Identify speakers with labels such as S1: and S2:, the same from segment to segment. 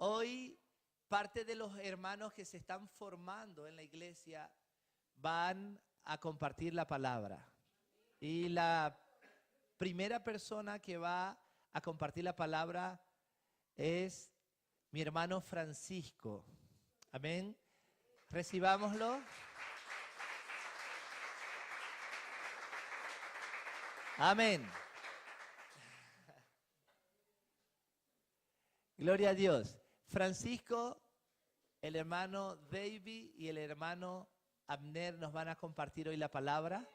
S1: Hoy parte de los hermanos que se están formando en la iglesia van a compartir la palabra. Y la primera persona que va a compartir la palabra es mi hermano Francisco. Amén. Recibámoslo. Amén. Gloria a Dios. Francisco, el hermano David y el hermano Abner nos van a compartir hoy la palabra.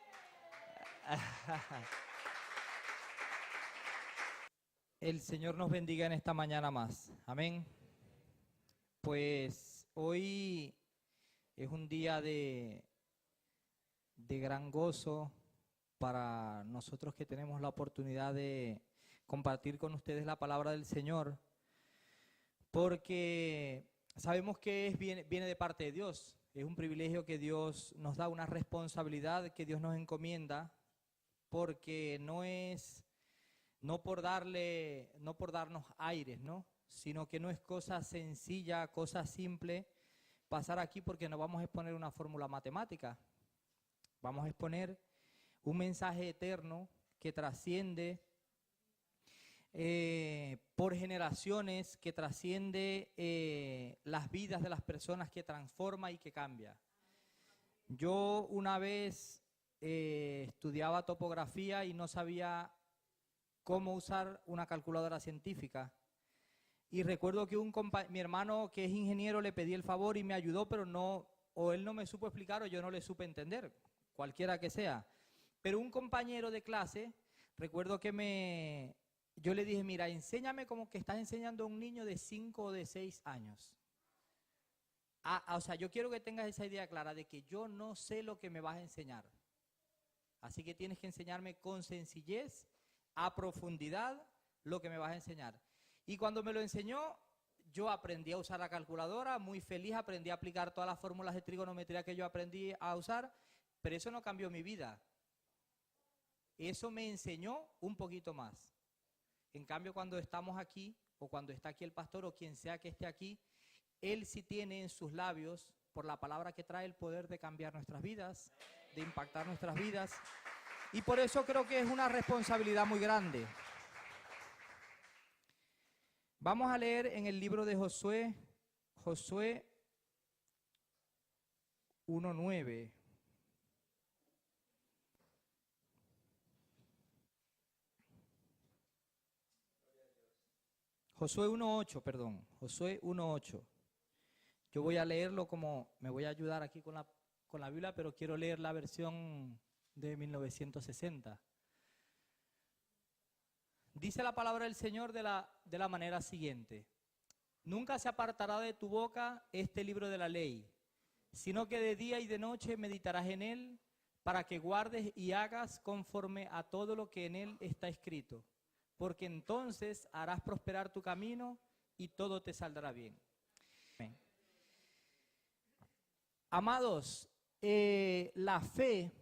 S2: El Señor nos bendiga en esta mañana más. Amén. Pues hoy es un día de gran gozo para nosotros que tenemos la oportunidad de compartir con ustedes la palabra del Señor, porque sabemos que viene de parte de Dios. Es un privilegio que Dios nos da, una responsabilidad que Dios nos encomienda, porque no por darnos aires, ¿no? Sino que no es cosa sencilla, cosa simple pasar aquí, porque no vamos a exponer una fórmula matemática. Vamos a exponer un mensaje eterno que trasciende por generaciones, que trasciende las vidas de las personas, que transforma y que cambia. Yo una vez estudiaba topografía y no sabía cómo usar una calculadora científica. Y recuerdo que mi hermano, que es ingeniero, le pedí el favor y me ayudó, pero o él no me supo explicar o yo no le supe entender, cualquiera que sea. Pero un compañero de clase, recuerdo que yo le dije, mira, enséñame como que estás enseñando a un niño de 5 o de 6 años. O sea, yo quiero que tengas esa idea clara de que yo no sé lo que me vas a enseñar. Así que tienes que enseñarme con sencillez, a profundidad, lo que me vas a enseñar. Y cuando me lo enseñó, yo aprendí a usar la calculadora, muy feliz, aprendí a aplicar todas las fórmulas de trigonometría que yo aprendí a usar, pero eso no cambió mi vida. Eso me enseñó un poquito más. En cambio, cuando estamos aquí, o cuando está aquí el pastor, o quien sea que esté aquí, él sí tiene en sus labios, por la palabra que trae, el poder de cambiar nuestras vidas, de impactar nuestras vidas. Y por eso creo que es una responsabilidad muy grande. Vamos a leer en el libro de Josué 1:9. Josué 1:8. Yo voy a leerlo como me voy a ayudar aquí con la Biblia, pero quiero leer la versión de 1960. Dice la palabra del Señor de la manera siguiente: nunca se apartará de tu boca este libro de la ley, sino que de día y de noche meditarás en él, para que guardes y hagas conforme a todo lo que en él está escrito, porque entonces harás prosperar tu camino y todo te saldrá bien. Amén. Amados, la fe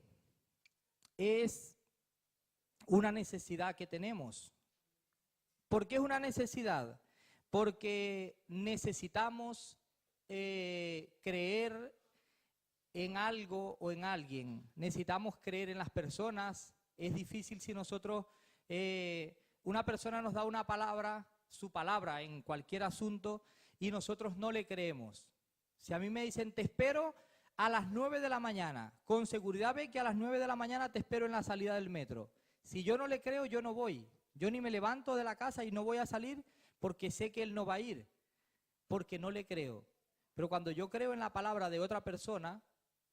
S2: es una necesidad que tenemos. ¿Por qué es una necesidad? Porque necesitamos creer en algo o en alguien. Necesitamos creer en las personas. Es difícil si nosotros, una persona nos da una palabra, su palabra en cualquier asunto, y nosotros no le creemos. Si a mí me dicen, te espero a las 9 de la mañana, con seguridad ve que a las 9 de la mañana te espero en la salida del metro. Si yo no le creo, yo no voy. Yo ni me levanto de la casa y no voy a salir porque sé que él no va a ir, porque no le creo. Pero cuando yo creo en la palabra de otra persona,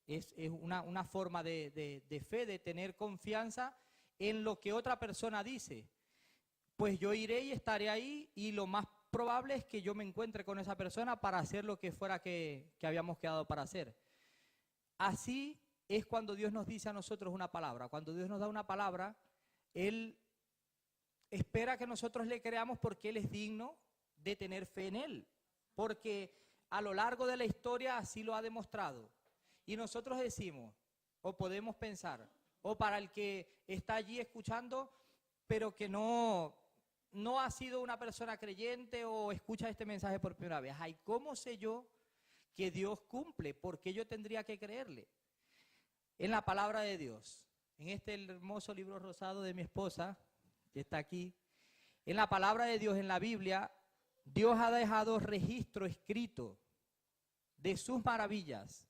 S2: es una forma de fe, de tener confianza en lo que otra persona dice. Pues yo iré y estaré ahí, y lo más probable es que yo me encuentre con esa persona para hacer lo que fuera que habíamos quedado para hacer. Así es cuando Dios nos dice a nosotros una palabra. Cuando Dios nos da una palabra, Él espera que nosotros le creamos, porque Él es digno de tener fe en Él. Porque a lo largo de la historia así lo ha demostrado. Y nosotros decimos, o podemos pensar, o para el que está allí escuchando, pero que no no ha sido una persona creyente o escucha este mensaje por primera vez. Ay, ¿cómo sé yo que Dios cumple? ¿Por qué yo tendría que creerle? En la palabra de Dios, en este hermoso libro rosado de mi esposa, que está aquí, en la palabra de Dios, en la Biblia, Dios ha dejado registro escrito de sus maravillas.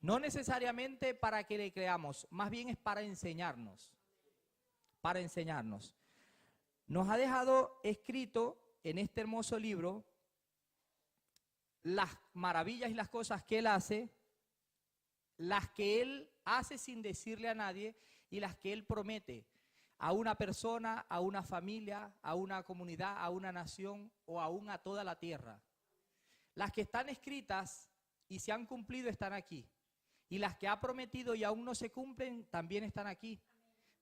S2: No necesariamente para que le creamos, más bien es para enseñarnos. Para enseñarnos. Nos ha dejado escrito en este hermoso libro las maravillas y las cosas que Él hace, las que Él hace sin decirle a nadie y las que Él promete a una persona, a una familia, a una comunidad, a una nación o aún a toda la tierra. Las que están escritas y se han cumplido están aquí. Y las que ha prometido y aún no se cumplen también están aquí,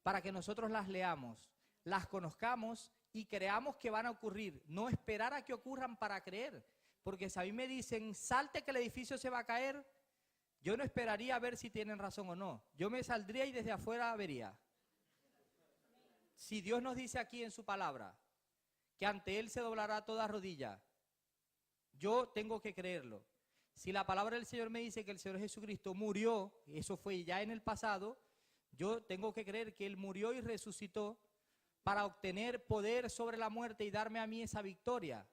S2: para que nosotros las leamos, las conozcamos y creamos que van a ocurrir. No esperar a que ocurran para creer, porque si a mí me dicen, salte que el edificio se va a caer, yo no esperaría a ver si tienen razón o no. Yo me saldría y desde afuera vería. Si Dios nos dice aquí en su palabra que ante Él se doblará toda rodilla, yo tengo que creerlo. Si la palabra del Señor me dice que el Señor Jesucristo murió, eso fue ya en el pasado, yo tengo que creer que Él murió y resucitó para obtener poder sobre la muerte y darme a mí esa victoria.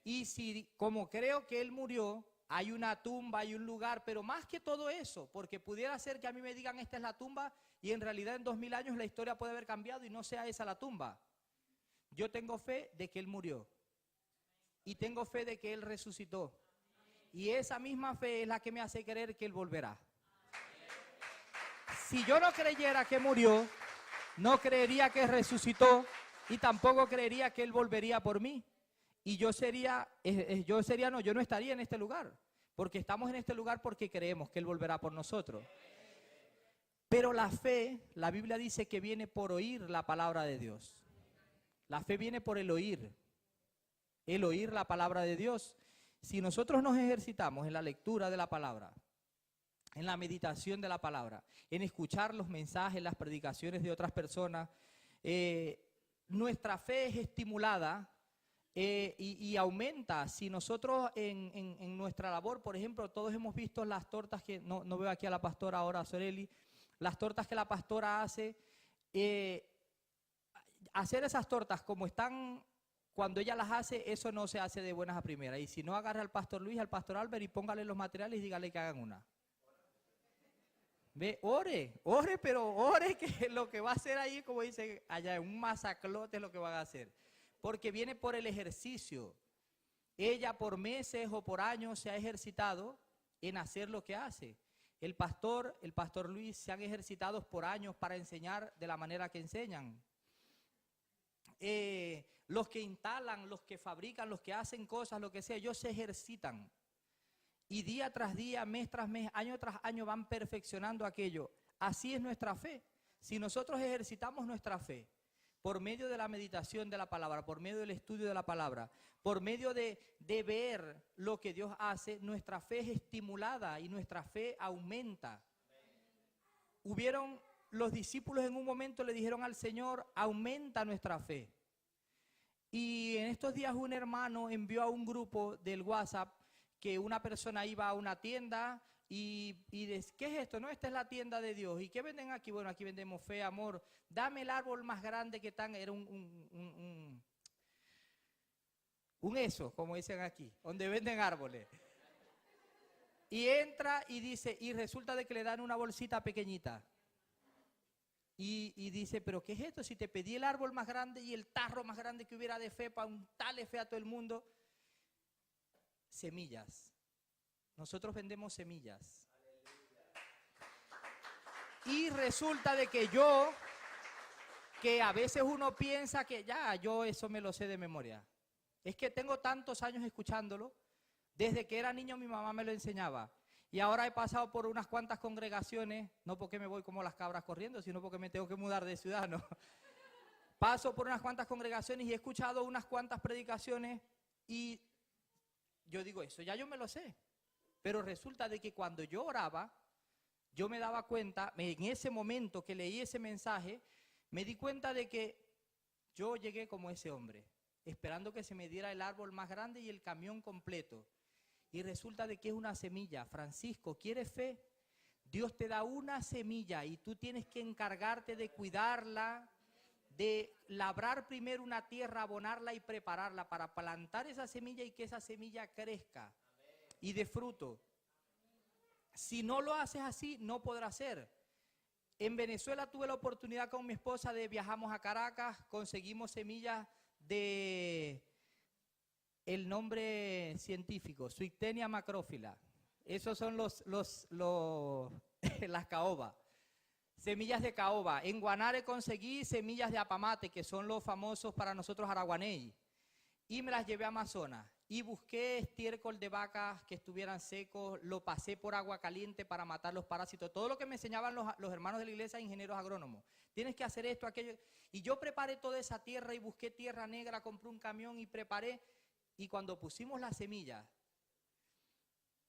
S2: Y si, como creo que Él murió, hay una tumba, hay un lugar, pero más que todo eso, porque pudiera ser que a mí me digan esta es la tumba y en realidad en 2000 años la historia puede haber cambiado y no sea esa la tumba. Yo tengo fe de que Él murió y tengo fe de que Él resucitó. Y esa misma fe es la que me hace creer que Él volverá. Si yo no creyera que murió, no creería que resucitó y tampoco creería que Él volvería por mí. Y yo no estaría en este lugar, porque estamos en este lugar porque creemos que Él volverá por nosotros. Pero la fe, la Biblia dice que viene por oír la palabra de Dios. La fe viene por el oír la palabra de Dios. Si nosotros nos ejercitamos en la lectura de la palabra, en la meditación de la palabra, en escuchar los mensajes, las predicaciones de otras personas, nuestra fe es estimulada y aumenta. Si nosotros en nuestra labor, por ejemplo, todos hemos visto las tortas que, no veo aquí a la pastora ahora, Soreli, las tortas que la pastora hace, hacer esas tortas como están. Cuando ella las hace, eso no se hace de buenas a primeras. Y si no, agarre al pastor Luis, al pastor Albert y póngale los materiales y dígale que hagan una. Ve, ore, pero ore que lo que va a hacer ahí, como dice allá, un masaclote es lo que van a hacer. Porque viene por el ejercicio. Ella por meses o por años se ha ejercitado en hacer lo que hace. El pastor Luis se han ejercitado por años para enseñar de la manera que enseñan. Los que instalan, los que fabrican, los que hacen cosas, lo que sea, ellos se ejercitan. Y día tras día, mes tras mes, año tras año van perfeccionando aquello. Así es nuestra fe. Si nosotros ejercitamos nuestra fe por medio de la meditación de la palabra, por medio del estudio de la palabra, por medio de ver lo que Dios hace, nuestra fe es estimulada y nuestra fe aumenta. Los discípulos en un momento le dijeron al Señor, aumenta nuestra fe. Y en estos días un hermano envió a un grupo del WhatsApp que una persona iba a una tienda y dice, ¿qué es esto? No, esta es la tienda de Dios. ¿Y qué venden aquí? Bueno, aquí vendemos fe, amor. Dame el árbol más grande que tan... Era un eso, como dicen aquí, donde venden árboles. Y entra y dice, y resulta de que le dan una bolsita pequeñita. Y dice, ¿pero qué es esto? Si te pedí el árbol más grande y el tarro más grande que hubiera de fe para untarle fe a todo el mundo. Semillas. Nosotros vendemos semillas. Y resulta de que a veces uno piensa que yo eso me lo sé de memoria. Es que tengo tantos años escuchándolo. Desde que era niño mi mamá me lo enseñaba. Y ahora he pasado por unas cuantas congregaciones, no porque me voy como las cabras corriendo, sino porque me tengo que mudar de ciudad, ¿no? Paso por unas cuantas congregaciones y he escuchado unas cuantas predicaciones y yo digo, eso ya yo me lo sé. Pero resulta de que cuando yo oraba, yo me daba cuenta, en ese momento que leí ese mensaje, me di cuenta de que Yo llegué como ese hombre, esperando que se me diera el árbol más grande y el camión completo. Y resulta de que es una semilla. Francisco, ¿quieres fe? Dios te da una semilla y tú tienes que encargarte de cuidarla, de labrar primero una tierra, abonarla y prepararla para plantar esa semilla y que esa semilla crezca y dé fruto. Si no lo haces así, no podrás ser. En Venezuela tuve la oportunidad con mi esposa de viajamos a Caracas, conseguimos semillas de el nombre científico, Zwickenia macrófila. Esos son las caoba. Semillas de caoba. En Guanare conseguí semillas de apamate, que son los famosos para nosotros araguaney. Y me las llevé a Amazonas. Y busqué estiércol de vacas que estuvieran secos, lo pasé por agua caliente para matar los parásitos. Todo lo que me enseñaban los hermanos de la iglesia, ingenieros agrónomos. Tienes que hacer esto, aquello. Y yo preparé toda esa tierra y busqué tierra negra, compré un camión y preparé. Y cuando pusimos las semillas,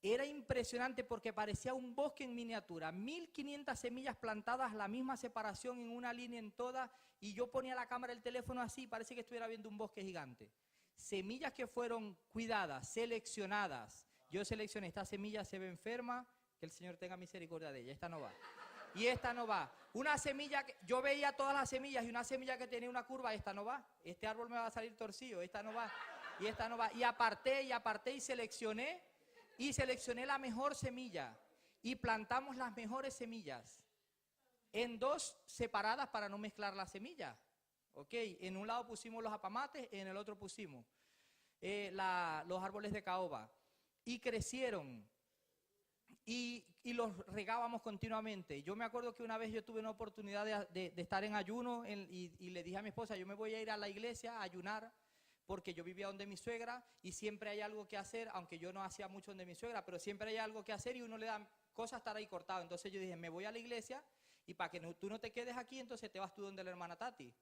S2: era impresionante porque parecía un bosque en miniatura. 1500 semillas plantadas, la misma separación en una línea en todas. Y yo ponía la cámara del teléfono así, parece que estuviera viendo un bosque gigante. Semillas que fueron cuidadas, seleccionadas. Yo seleccioné, esta semilla se ve enferma, que el Señor tenga misericordia de ella, esta no va. Y esta no va. Una semilla, yo veía todas las semillas y una semilla que tenía una curva, esta no va. Este árbol me va a salir torcido, esta no va. Y esta no va. Y aparté y seleccioné. Y seleccioné la mejor semilla. Y plantamos las mejores semillas. En dos separadas para no mezclar las semillas. Ok, en un lado pusimos los apamates, en el otro pusimos los árboles de caoba. Y crecieron. Y los regábamos continuamente. Yo me acuerdo que una vez yo tuve una oportunidad de estar en ayuno y le dije a mi esposa, yo me voy a ir a la iglesia a ayunar porque yo vivía donde mi suegra y siempre hay algo que hacer, aunque yo no hacía mucho donde mi suegra, pero siempre hay algo que hacer y uno le da cosas a estar ahí cortado. Entonces yo dije, me voy a la iglesia y para que tú no te quedes aquí, entonces te vas tú donde la hermana Tati.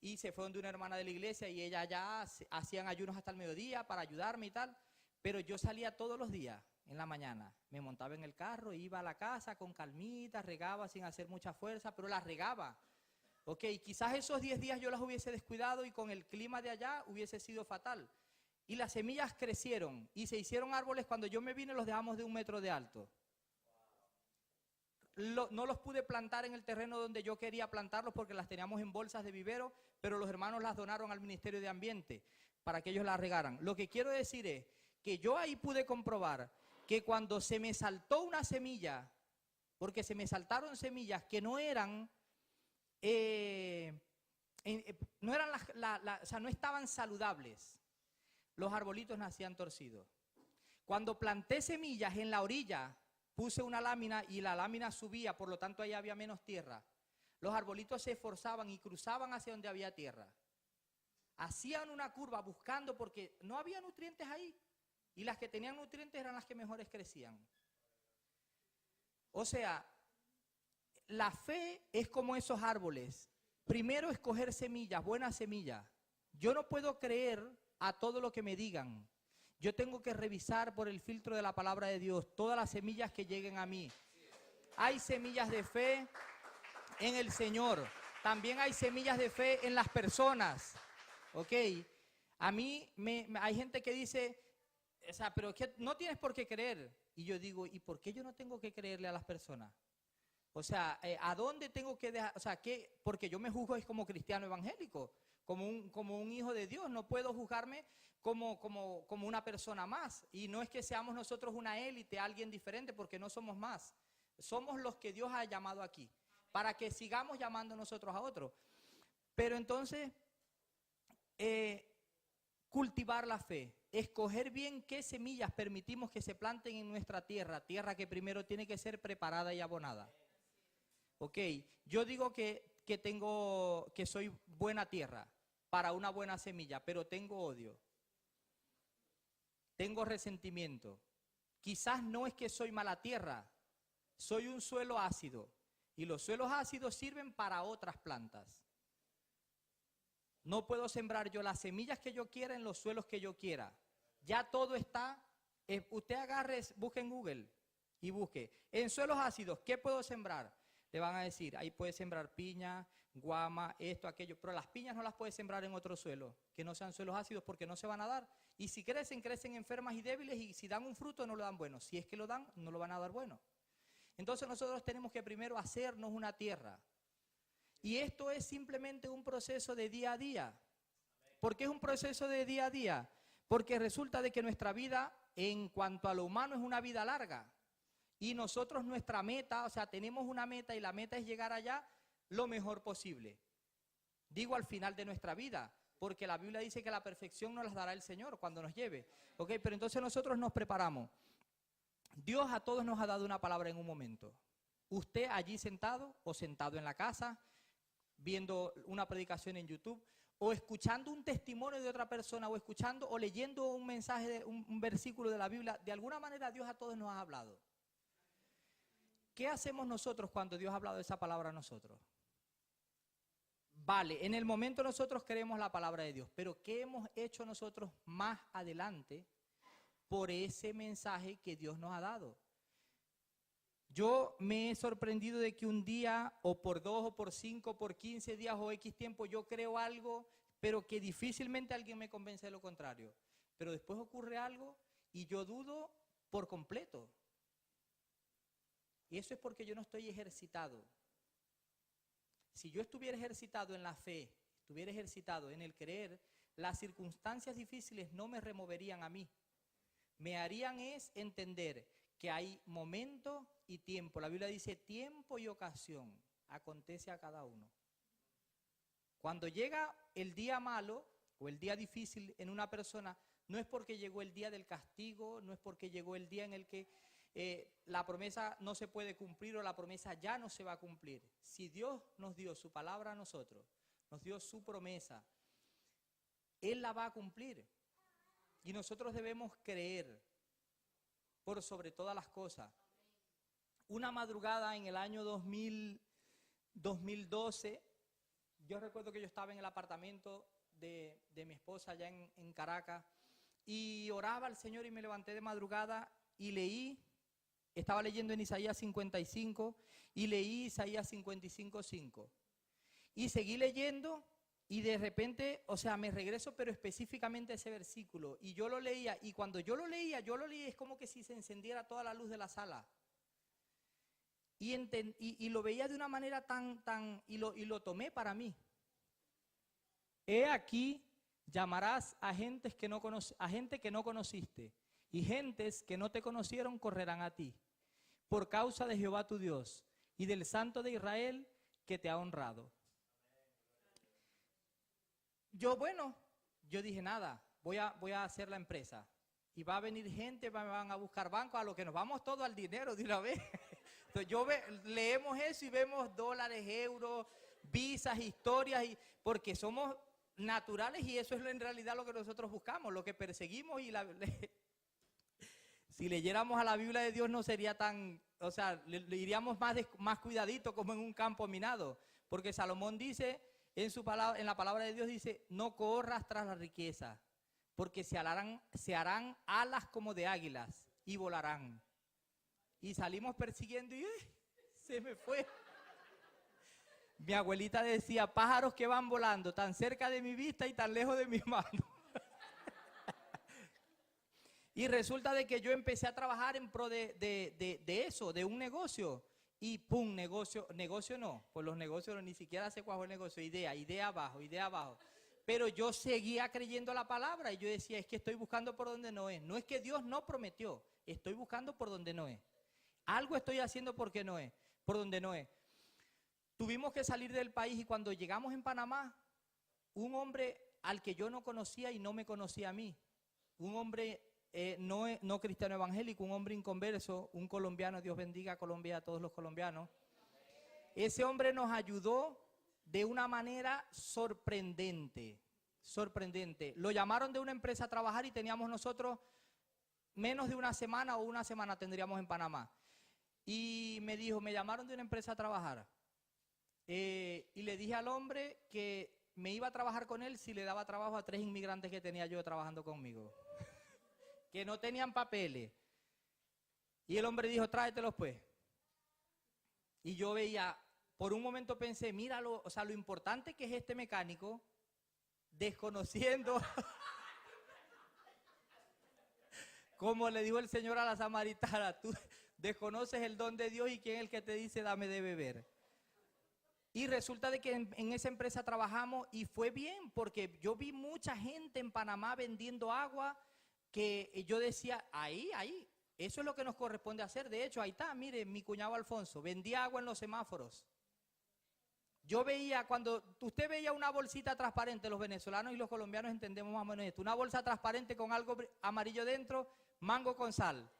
S2: Y se fue donde una hermana de la iglesia y ella ya hacían ayunos hasta el mediodía para ayudarme y tal. Pero yo salía todos los días en la mañana, me montaba en el carro, iba a la casa con calmita, regaba sin hacer mucha fuerza, pero las regaba. Ok, quizás esos 10 días yo las hubiese descuidado y con el clima de allá hubiese sido fatal. Y las semillas crecieron y se hicieron árboles. Cuando yo me vine los dejamos de 1 metro de alto. No los pude plantar en el terreno donde yo quería plantarlos porque las teníamos en bolsas de vivero, pero los hermanos las donaron al Ministerio de Ambiente para que ellos las regaran. Lo que quiero decir es que yo ahí pude comprobar que cuando se me saltó una semilla, porque se me saltaron semillas que no eran, o sea, no estaban saludables, los arbolitos nacían torcidos. Cuando planté semillas en la orilla, puse una lámina y la lámina subía, por lo tanto ahí había menos tierra. Los arbolitos se esforzaban y cruzaban hacia donde había tierra. Hacían una curva buscando porque no había nutrientes ahí. Y las que tenían nutrientes eran las que mejores crecían. O sea, la fe es como esos árboles. Primero escoger semillas, buenas semillas. Yo no puedo creer a todo lo que me digan. Yo tengo que revisar por el filtro de la palabra de Dios todas las semillas que lleguen a mí. Hay semillas de fe en el Señor. También hay semillas de fe en las personas. ¿Ok? A mí hay gente que dice, o sea, pero que no tienes por qué creer. Y yo digo, ¿y por qué yo no tengo que creerle a las personas? O sea, ¿a dónde tengo que dejar? O sea, ¿qué? Porque yo me juzgo es como cristiano evangélico, como un hijo de Dios. No puedo juzgarme como una persona más. Y no es que seamos nosotros una élite, alguien diferente, porque no somos más. Somos los que Dios ha llamado aquí, para que sigamos llamando nosotros a otros. Pero entonces, cultivar la fe, escoger bien qué semillas permitimos que se planten en nuestra tierra, tierra que primero tiene que ser preparada y abonada. Ok, yo digo que soy buena tierra para una buena semilla, pero tengo odio, tengo resentimiento. Quizás no es que soy mala tierra, soy un suelo ácido y los suelos ácidos sirven para otras plantas. No puedo sembrar yo las semillas que yo quiera en los suelos que yo quiera. Ya todo está, usted agarre, busque en Google y busque en suelos ácidos, ¿qué puedo sembrar? le van a decir, ahí puedes sembrar piña, guama, esto, aquello, pero las piñas no las puedes sembrar en otro suelo, que no sean suelos ácidos porque no se van a dar. Y si crecen, crecen enfermas y débiles, y si dan un fruto no lo dan bueno. Si es que lo dan, no lo van a dar bueno. Entonces nosotros tenemos que primero hacernos una tierra. Y esto es simplemente un proceso de día a día. ¿Por qué es un proceso de día a día? Porque resulta de que nuestra vida, en cuanto a lo humano, es una vida larga. Y nosotros nuestra meta, o sea, tenemos una meta y la meta es llegar allá lo mejor posible. Digo al final de nuestra vida, porque la Biblia dice que la perfección nos la dará el Señor cuando nos lleve. ¿Ok? Pero entonces nosotros nos preparamos. Dios a todos nos ha dado una palabra en un momento. Usted allí sentado o sentado en la casa, viendo una predicación en YouTube, o escuchando un testimonio de otra persona, o escuchando o leyendo un mensaje, un versículo de la Biblia, de alguna manera Dios a todos nos ha hablado. ¿Qué hacemos nosotros cuando Dios ha hablado esa palabra a nosotros? Vale, en el momento nosotros creemos la palabra de Dios, pero ¿qué hemos hecho nosotros más adelante por ese mensaje que Dios nos ha dado? Yo me he sorprendido de que un día, o por 2, o por 5, por 15 días, o X tiempo, yo creo algo, pero que difícilmente alguien me convence de lo contrario. Pero después ocurre algo y yo dudo por completo. Y eso es porque yo no estoy ejercitado. Si yo estuviera ejercitado en la fe, estuviera ejercitado en el creer, las circunstancias difíciles no me removerían a mí. Me harían es entender que hay momento y tiempo. La Biblia dice tiempo y ocasión. Acontece a cada uno. Cuando llega el día malo o el día difícil en una persona, no es porque llegó el día del castigo, no es porque llegó el día en el que la promesa no se puede cumplir o la promesa ya no se va a cumplir. Si Dios nos dio su palabra a nosotros, nos dio su promesa, Él la va a cumplir. Y nosotros debemos creer por sobre todas las cosas. Una madrugada en el año 2012, yo recuerdo que yo estaba en el apartamento de mi esposa allá en Caracas y oraba al Señor y me levanté de madrugada y estaba leyendo en Isaías 55 y leí Isaías 55:5. Y seguí leyendo y de repente, o sea, me regreso pero específicamente a ese versículo. Y yo lo leía y cuando yo lo leía es como que si se encendiera toda la luz de la sala. Y lo veía de una manera y lo tomé para mí. He aquí, llamarás a gente que no conociste. Y gentes que no te conocieron correrán a ti, por causa de Jehová tu Dios y del Santo de Israel que te ha honrado. Yo dije nada, voy a hacer la empresa. Y va a venir gente, me van a buscar bancos, a lo que nos vamos todo al dinero de una vez. Entonces leemos eso y vemos dólares, euros, visas, historias, porque somos naturales y eso es en realidad lo que nosotros buscamos, lo que perseguimos si leyéramos a la Biblia de Dios no sería tan, o sea, le iríamos más cuidadito como en un campo minado, porque Salomón dice en la palabra de Dios dice, no corras tras la riqueza, porque se harán alas como de águilas y volarán. Y salimos persiguiendo y se me fue. Mi abuelita decía, pájaros que van volando tan cerca de mi vista y tan lejos de mis manos. Y resulta de que yo empecé a trabajar en pro de eso, de un negocio. Y pum, negocio no, pues los negocios ni siquiera sé cuál fue el negocio, idea abajo. Pero yo seguía creyendo la palabra y yo decía, es que estoy buscando por donde no es. No es que Dios no prometió, estoy buscando por donde no es. Algo estoy haciendo por donde no es. Tuvimos que salir del país y cuando llegamos en Panamá, un hombre al que yo no conocía y no me conocía a mí, un hombre no cristiano evangélico, un hombre inconverso, un colombiano, Dios bendiga a Colombia, a todos los colombianos. Ese hombre nos ayudó de una manera sorprendente. Lo llamaron de una empresa a trabajar y teníamos nosotros menos de una semana o una semana tendríamos en Panamá. Y me dijo, me llamaron de una empresa a trabajar. Y le dije al hombre que me iba a trabajar con él si le daba trabajo a 3 inmigrantes que tenía yo trabajando conmigo. Que no tenían papeles. Y el hombre dijo, tráetelos pues. Y yo veía por un momento pensé, míralo, o sea, lo importante que es este mecánico, desconociendo, como le dijo el Señor a la samaritana, tú desconoces el don de Dios y quién es el que te dice dame de beber. Y resulta de que en esa empresa trabajamos y fue bien, porque yo vi mucha gente en Panamá vendiendo agua que yo decía, ahí, eso es lo que nos corresponde hacer. De hecho, ahí está, mire, mi cuñado Alfonso, vendía agua en los semáforos. Yo veía, cuando usted veía una bolsita transparente, los venezolanos y los colombianos entendemos más o menos esto, una bolsa transparente con algo amarillo dentro, mango con sal.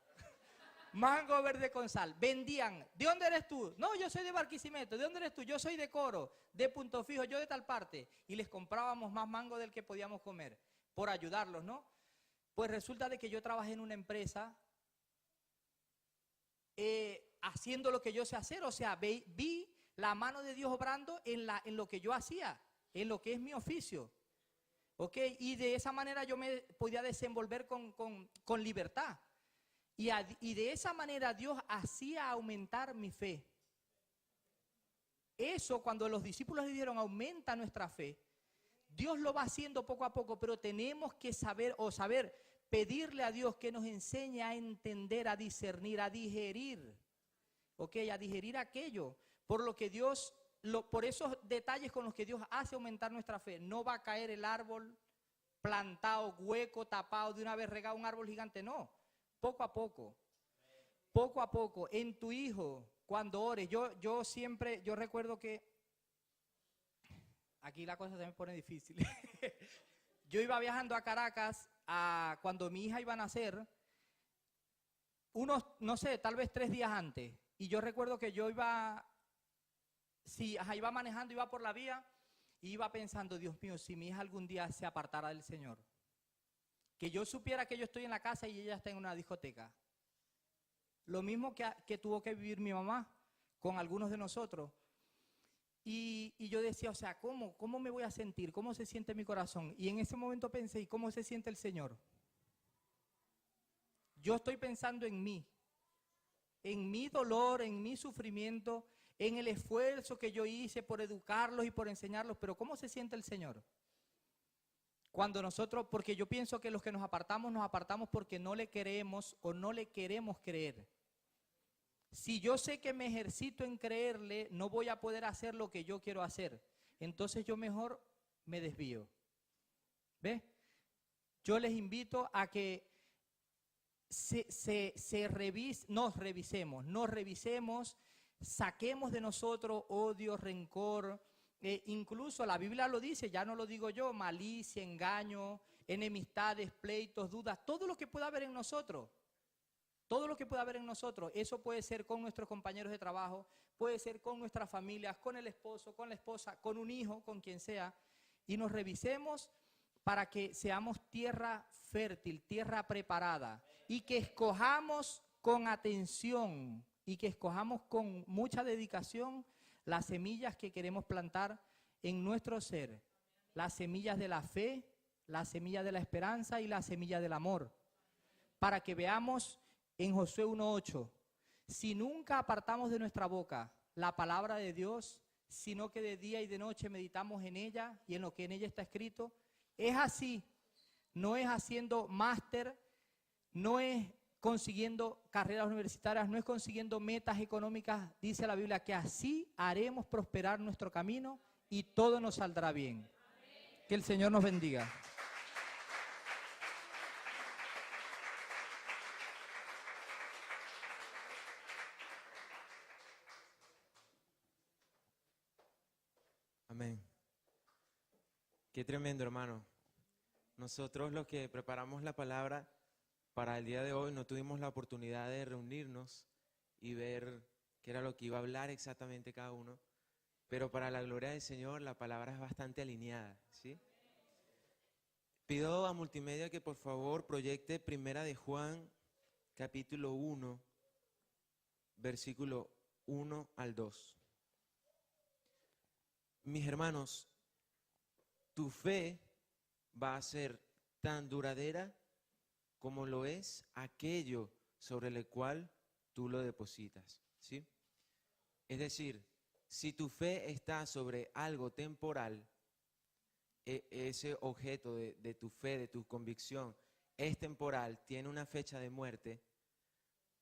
S2: Mango verde con sal. Vendían. ¿De dónde eres tú? No, yo soy de Barquisimeto. ¿De dónde eres tú? Yo soy de Coro, de Punto Fijo, yo de tal parte. Y les comprábamos más mango del que podíamos comer, por ayudarlos, ¿no? Pues resulta de que yo trabajé en una empresa haciendo lo que yo sé hacer. O sea, vi la mano de Dios obrando en lo que yo hacía, en lo que es mi oficio. ¿Ok? Y de esa manera yo me podía desenvolver con libertad. Y de esa manera Dios hacía aumentar mi fe. Eso, cuando los discípulos le dijeron aumenta nuestra fe, Dios lo va haciendo poco a poco, pero tenemos que saber pedirle a Dios que nos enseñe a entender, a discernir, a digerir, ¿ok? A digerir aquello, por lo que Dios, por esos detalles con los que Dios hace aumentar nuestra fe. No va a caer el árbol plantado, hueco, tapado, de una vez regado un árbol gigante, no. Poco a poco, en tu hijo, cuando ores, yo recuerdo que, aquí la cosa se me pone difícil, yo iba viajando a Caracas cuando mi hija iba a nacer, no sé, tal vez 3 días antes, y yo recuerdo que yo iba manejando, iba por la vía, y iba pensando, Dios mío, si mi hija algún día se apartara del Señor, que yo supiera que yo estoy en la casa y ella está en una discoteca. Lo mismo que tuvo que vivir mi mamá con algunos de nosotros. Y yo decía, o sea, ¿cómo me voy a sentir? ¿Cómo se siente mi corazón? Y en ese momento pensé, ¿y cómo se siente el Señor? Yo estoy pensando en mi dolor, en mi sufrimiento, en el esfuerzo que yo hice por educarlos y por enseñarlos, pero ¿cómo se siente el Señor? Cuando nosotros, porque yo pienso que los que nos apartamos porque no le queremos o no le queremos creer. Si yo sé que me ejercito en creerle, no voy a poder hacer lo que yo quiero hacer. Entonces yo mejor me desvío. ¿Ves? Yo les invito a que nos revisemos, saquemos de nosotros odio, rencor. Incluso la Biblia lo dice, ya no lo digo yo, malicia, engaño, enemistades, pleitos, dudas, todo lo que pueda haber en nosotros. Todo lo que pueda haber en nosotros, eso puede ser con nuestros compañeros de trabajo, puede ser con nuestras familias, con el esposo, con la esposa, con un hijo, con quien sea, y nos revisemos para que seamos tierra fértil, tierra preparada, y que escojamos con atención y que escojamos con mucha dedicación las semillas que queremos plantar en nuestro ser, las semillas de la fe, las semillas de la esperanza y las semillas del amor, para que veamos en Josué 1:8, si nunca apartamos de nuestra boca la palabra de Dios, sino que de día y de noche meditamos en ella y en lo que en ella está escrito, es así, no es haciendo máster, no es consiguiendo carreras universitarias, no es consiguiendo metas económicas, dice la Biblia que así haremos prosperar nuestro camino y todo nos saldrá bien. Que el Señor nos bendiga.
S3: Amén. Qué tremendo, hermano. Nosotros los que preparamos la palabra para el día de hoy no tuvimos la oportunidad de reunirnos y ver qué era lo que iba a hablar exactamente cada uno, pero para la gloria del Señor la palabra es bastante alineada, ¿sí? Pido a Multimedia que por favor proyecte Primera de Juan, capítulo 1, versículo 1 al 2. Mis hermanos, tu fe va a ser tan duradera como lo es aquello sobre el cual tú lo depositas, ¿sí? Es decir, Si tu fe está sobre algo temporal, ese objeto de tu fe, de tu convicción, es temporal, tiene una fecha de muerte,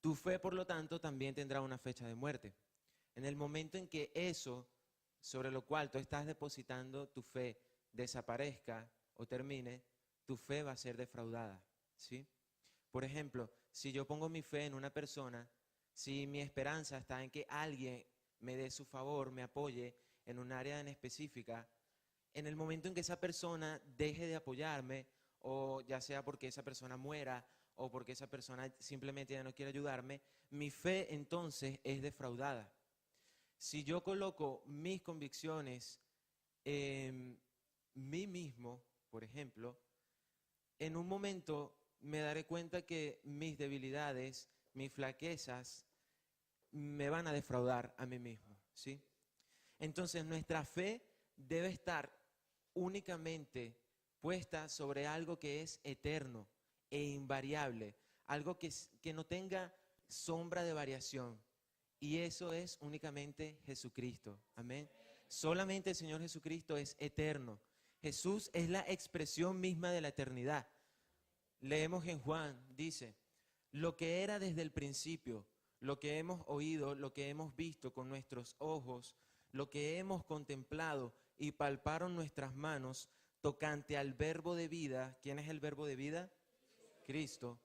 S3: tu fe, por lo tanto, también tendrá una fecha de muerte. En el momento en que eso sobre lo cual tú estás depositando tu fe desaparezca o termine, tu fe va a ser defraudada, ¿sí? Por ejemplo, si yo pongo mi fe en una persona, si mi esperanza está en que alguien me dé su favor, me apoye en un área en específica, en el momento en que esa persona deje de apoyarme, o ya sea porque esa persona muera, o porque esa persona simplemente ya no quiere ayudarme, mi fe entonces es defraudada. Si yo coloco mis convicciones en mí mismo, por ejemplo, en un momento me daré cuenta que mis debilidades, mis flaquezas, me van a defraudar a mí mismo, ¿sí? Entonces nuestra fe debe estar únicamente puesta sobre algo que es eterno e invariable, algo que no tenga sombra de variación. Y eso es únicamente Jesucristo. Amén. Solamente el Señor Jesucristo es eterno. Jesús es la expresión misma de la eternidad. Leemos en Juan, dice, lo que era desde el principio, lo que hemos oído, lo que hemos visto con nuestros ojos, lo que hemos contemplado y palparon nuestras manos tocante al verbo de vida. ¿Quién es el verbo de vida? Cristo.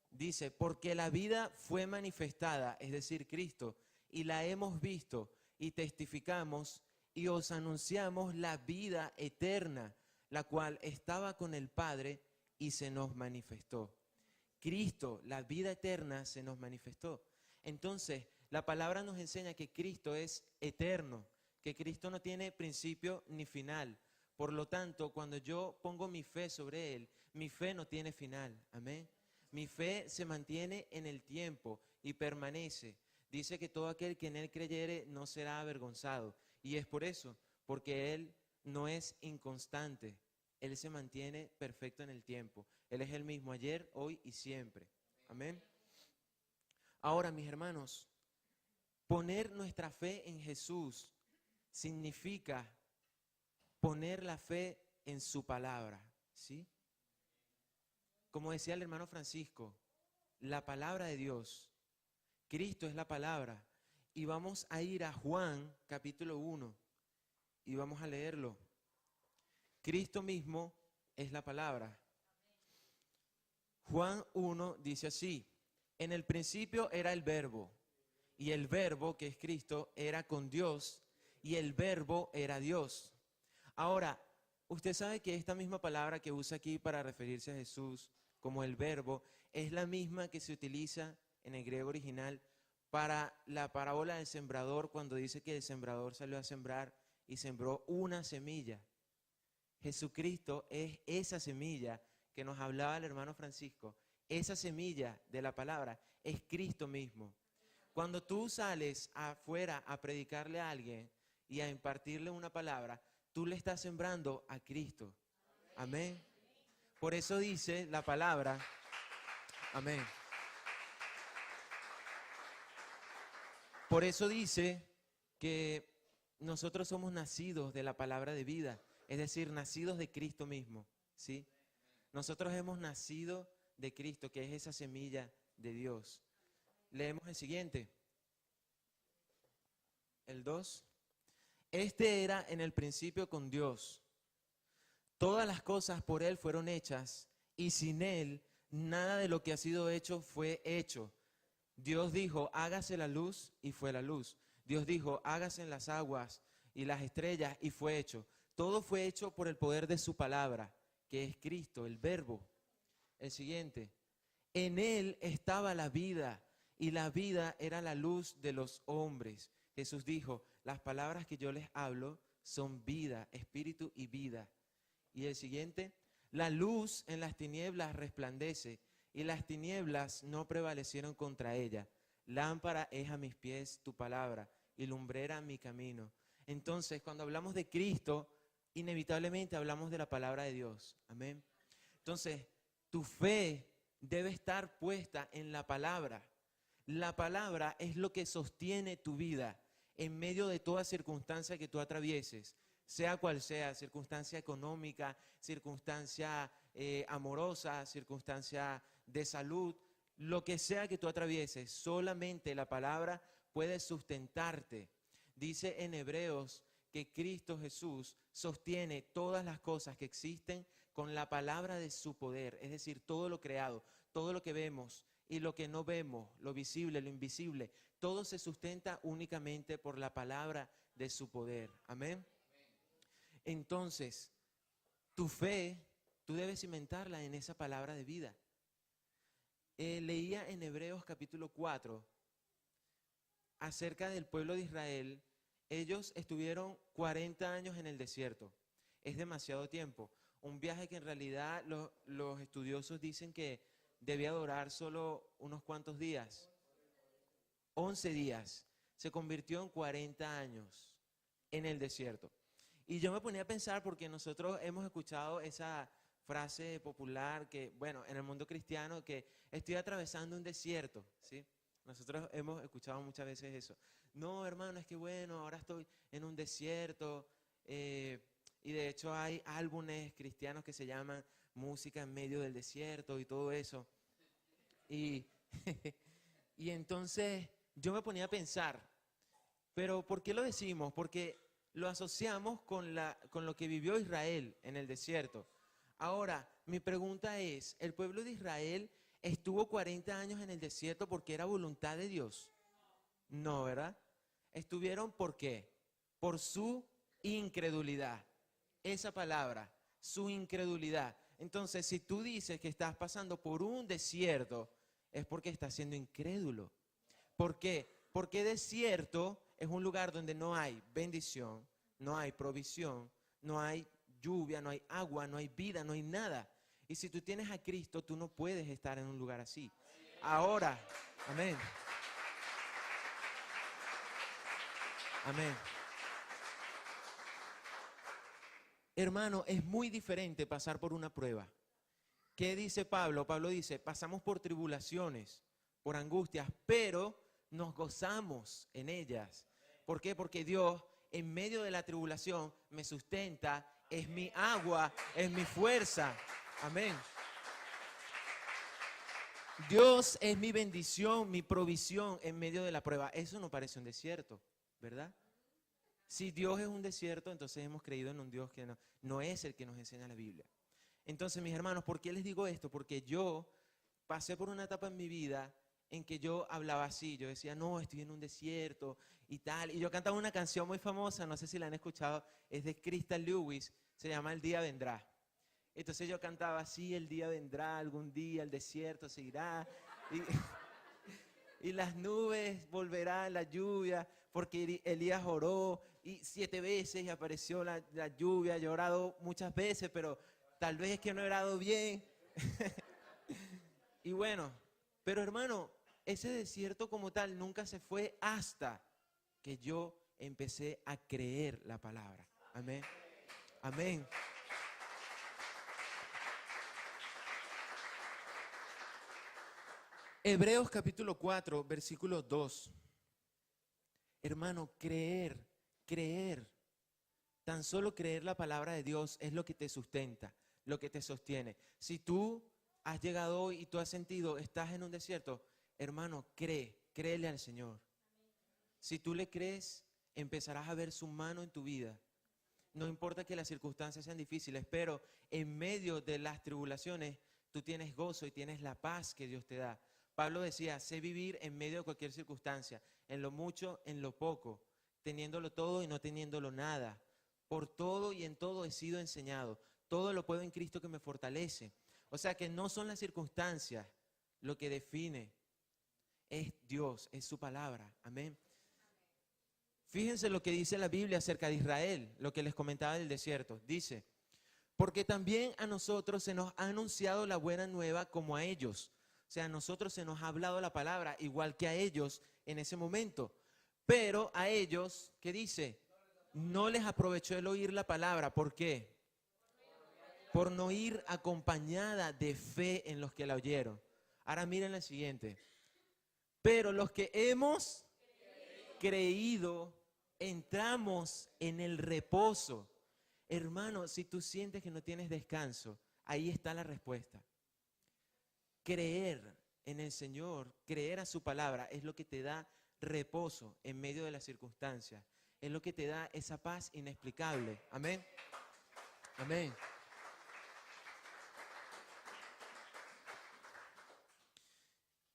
S3: Dice, porque la vida fue manifestada, es decir, Cristo, y la hemos visto y testificamos y os anunciamos la vida eterna, la cual estaba con el Padre y se nos manifestó. Cristo, la vida eterna, se nos manifestó. Entonces, la palabra nos enseña que Cristo es eterno, que Cristo no tiene principio ni final. Por lo tanto, cuando yo pongo mi fe sobre Él, mi fe no tiene final. Amén. Mi fe se mantiene en el tiempo y permanece. Dice que todo aquel que en Él creyere no será avergonzado. Y es por eso, porque Él no es inconstante. Él se mantiene perfecto en el tiempo. Él es el mismo ayer, hoy y siempre. Amén. Ahora, mis hermanos, poner nuestra fe en Jesús significa poner la fe en su palabra, ¿sí? Como decía el hermano Francisco, la palabra de Dios, Cristo es la palabra. Y vamos a ir a Juan capítulo 1 y vamos a leerlo. Cristo mismo es la palabra. Juan 1 dice así, en el principio era el verbo, y el verbo, que es Cristo, era con Dios, y el verbo era Dios. Ahora, usted sabe que esta misma palabra que usa aquí para referirse a Jesús como el verbo, es la misma que se utiliza en el griego original para la parábola del sembrador, cuando dice que el sembrador salió a sembrar y sembró una semilla. Jesucristo es esa semilla que nos hablaba el hermano Francisco. Esa semilla de la palabra es Cristo mismo. Cuando tú sales afuera a predicarle a alguien y a impartirle una palabra, tú le estás sembrando a Cristo. Amén. Por eso dice la palabra, amén. Por eso dice que nosotros somos nacidos de la palabra de vida, es decir, nacidos de Cristo mismo, ¿sí? Nosotros hemos nacido de Cristo, que es esa semilla de Dios. Leemos el siguiente, el 2. Este era en el principio con Dios. Todas las cosas por Él fueron hechas, y sin Él nada de lo que ha sido hecho fue hecho. Dios dijo, hágase la luz, y fue la luz. Dios dijo, hágase en las aguas y las estrellas, y fue hecho. Todo fue hecho por el poder de su palabra, que es Cristo, el verbo. El siguiente, en Él estaba la vida, y la vida era la luz de los hombres. Jesús dijo, las palabras que yo les hablo son vida, espíritu y vida. Y el siguiente, la luz en las tinieblas resplandece, y las tinieblas no prevalecieron contra ella. Lámpara es a mis pies tu palabra, y lumbrera mi camino. Entonces, cuando hablamos de Cristo, inevitablemente hablamos de la palabra de Dios. Amén. Entonces, tu fe debe estar puesta en la palabra. La palabra es lo que sostiene tu vida. en medio de toda circunstancia que tú atravieses, sea cual sea, circunstancia económica, circunstancia amorosa, circunstancia de salud, lo que sea que tú atravieses, solamente la palabra puede sustentarte. Dice en Hebreos que Cristo Jesús sostiene todas las cosas que existen con la palabra de su poder, es decir, todo lo creado, todo lo que vemos y lo que no vemos, lo visible, lo invisible, todo se sustenta únicamente por la palabra de su poder. Amén. Entonces, tu fe, tú debes cimentarla en esa palabra de vida. Leía en Hebreos capítulo 4 acerca del pueblo de Israel. Ellos estuvieron 40 años en el desierto. Es demasiado tiempo. Un viaje que en realidad los estudiosos dicen que debía durar solo unos cuantos días. 11 días. Se convirtió en 40 años en el desierto. Y yo me ponía a pensar, porque nosotros hemos escuchado esa frase popular que, bueno, en el mundo cristiano, que estoy atravesando un desierto, ¿sí? Nosotros hemos escuchado muchas veces eso. No, hermano, es que bueno, ahora estoy en un desierto. Y de hecho hay álbumes cristianos que se llaman Música en medio del desierto y todo eso. Y, y entonces yo me ponía a pensar, ¿pero por qué lo decimos? Porque lo asociamos con lo que vivió Israel en el desierto. Ahora, mi pregunta es, ¿el pueblo de Israel estuvo 40 años en el desierto porque era voluntad de Dios? No, ¿verdad? Estuvieron, ¿por qué? Por su incredulidad. Esa palabra, su incredulidad. Entonces, si tú dices que estás pasando por un desierto, es porque estás siendo incrédulo. ¿Por qué? Porque desierto es un lugar donde no hay bendición, no hay provisión, no hay lluvia, no hay agua, no hay vida, no hay nada. Y si tú tienes a Cristo, tú no puedes estar en un lugar así. Ahora, amén. Amén. Hermano, es muy diferente pasar por una prueba. ¿Qué dice Pablo? Pablo dice, pasamos por tribulaciones, por angustias, pero nos gozamos en ellas. ¿Por qué? Porque Dios, en medio de la tribulación, me sustenta, es mi agua, es mi fuerza. Amén. Dios es mi bendición, mi provisión en medio de la prueba. Eso no parece un desierto, ¿verdad? Si Dios es un desierto, entonces hemos creído en un Dios que no es el que nos enseña la Biblia. Entonces, mis hermanos, ¿por qué les digo esto? Porque yo pasé por una etapa en mi vida en que yo hablaba así. Yo decía, no, estoy en un desierto y tal. Y yo cantaba una canción muy famosa, no sé si la han escuchado, es de Crystal Lewis, se llama El día vendrá. Entonces yo cantaba así, el día vendrá, algún día el desierto se irá. Y las nubes volverán, la lluvia, porque Elías oró y 7 veces y apareció la lluvia. Yo he orado muchas veces, pero tal vez es que no he orado bien. Y bueno, pero hermano, ese desierto como tal nunca se fue hasta que yo empecé a creer la palabra. Amén. Amén. Hebreos capítulo 4, versículo 2. Hermano, creer. Tan solo creer la palabra de Dios es lo que te sustenta, lo que te sostiene. Si tú has llegado hoy y tú has sentido, estás en un desierto, hermano, créele al Señor. Si tú le crees, empezarás a ver su mano en tu vida. No importa que las circunstancias sean difíciles, pero en medio de las tribulaciones, tú tienes gozo y tienes la paz que Dios te da. Pablo decía, sé vivir en medio de cualquier circunstancia, en lo mucho, en lo poco, teniéndolo todo y no teniéndolo nada. Por todo y en todo he sido enseñado. Todo lo puedo en Cristo que me fortalece. O sea que no son las circunstancias lo que define, es Dios, es su palabra. Amén. Fíjense lo que dice la Biblia acerca de Israel, lo que les comentaba del desierto. Dice, porque también a nosotros se nos ha anunciado la buena nueva como a ellos. O sea, a nosotros se nos ha hablado la palabra igual que a ellos en ese momento. Pero a ellos, ¿qué dice? No les aprovechó el oír la palabra. ¿Por qué? Por no ir acompañada de fe en los que la oyeron. Ahora miren la siguiente. Pero los que hemos creído entramos en el reposo. Hermano, si tú sientes que no tienes descanso, ahí está la respuesta. Creer en el Señor, creer a su palabra, es lo que te da reposo en medio de las circunstancias. Es lo que te da esa paz inexplicable. Amén. Amén.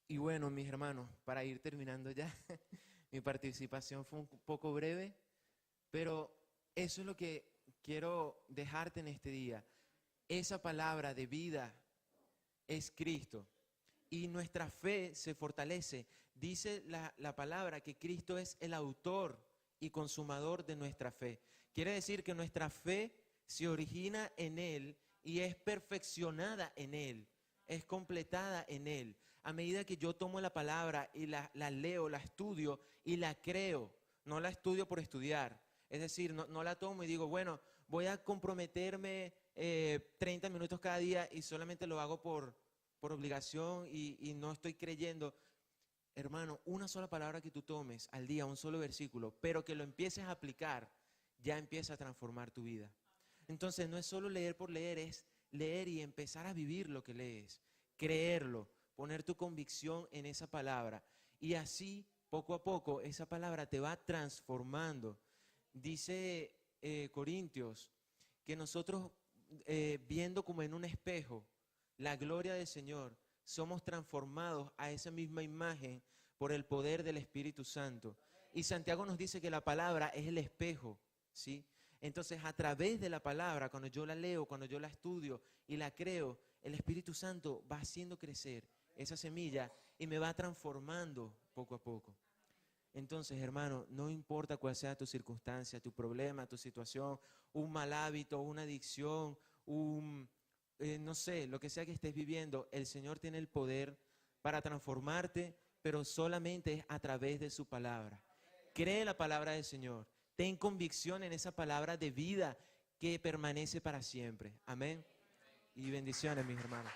S3: Y bueno, mis hermanos, para ir terminando ya, mi participación fue un poco breve, pero eso es lo que quiero dejarte en este día. Esa palabra de vida es Cristo y nuestra fe se fortalece. Dice la palabra que Cristo es el autor y consumador de nuestra fe. Quiere decir que nuestra fe se origina en Él y es perfeccionada en Él, es completada en Él. A medida que yo tomo la palabra y la leo, la estudio y la creo, no la estudio por estudiar. Es decir, no la tomo y digo, bueno, voy a comprometerme 30 minutos cada día y solamente lo hago por obligación y no estoy creyendo. Hermano, una sola palabra que tú tomes al día, un solo versículo, pero que lo empieces a aplicar, ya empieza a transformar tu vida. Entonces no es solo leer por leer, es leer y empezar a vivir lo que lees, creerlo, poner tu convicción en esa palabra y así poco a poco esa palabra te va transformando. Dice Corintios que nosotros viendo como en un espejo la gloria del Señor, somos transformados a esa misma imagen por el poder del Espíritu Santo. Y Santiago nos dice que la palabra es el espejo, ¿sí? Entonces, a través de la palabra, cuando yo la leo, cuando yo la estudio y la creo, el Espíritu Santo va haciendo crecer esa semilla y me va transformando poco a poco. Entonces, hermano, no importa cuál sea tu circunstancia, tu problema, tu situación, un mal hábito, una adicción, no sé, lo que sea que estés viviendo, el Señor tiene el poder para transformarte, pero solamente es a través de su palabra. Cree la palabra del Señor. Ten convicción en esa palabra de vida que permanece para siempre. Amén. Y bendiciones, mis hermanos.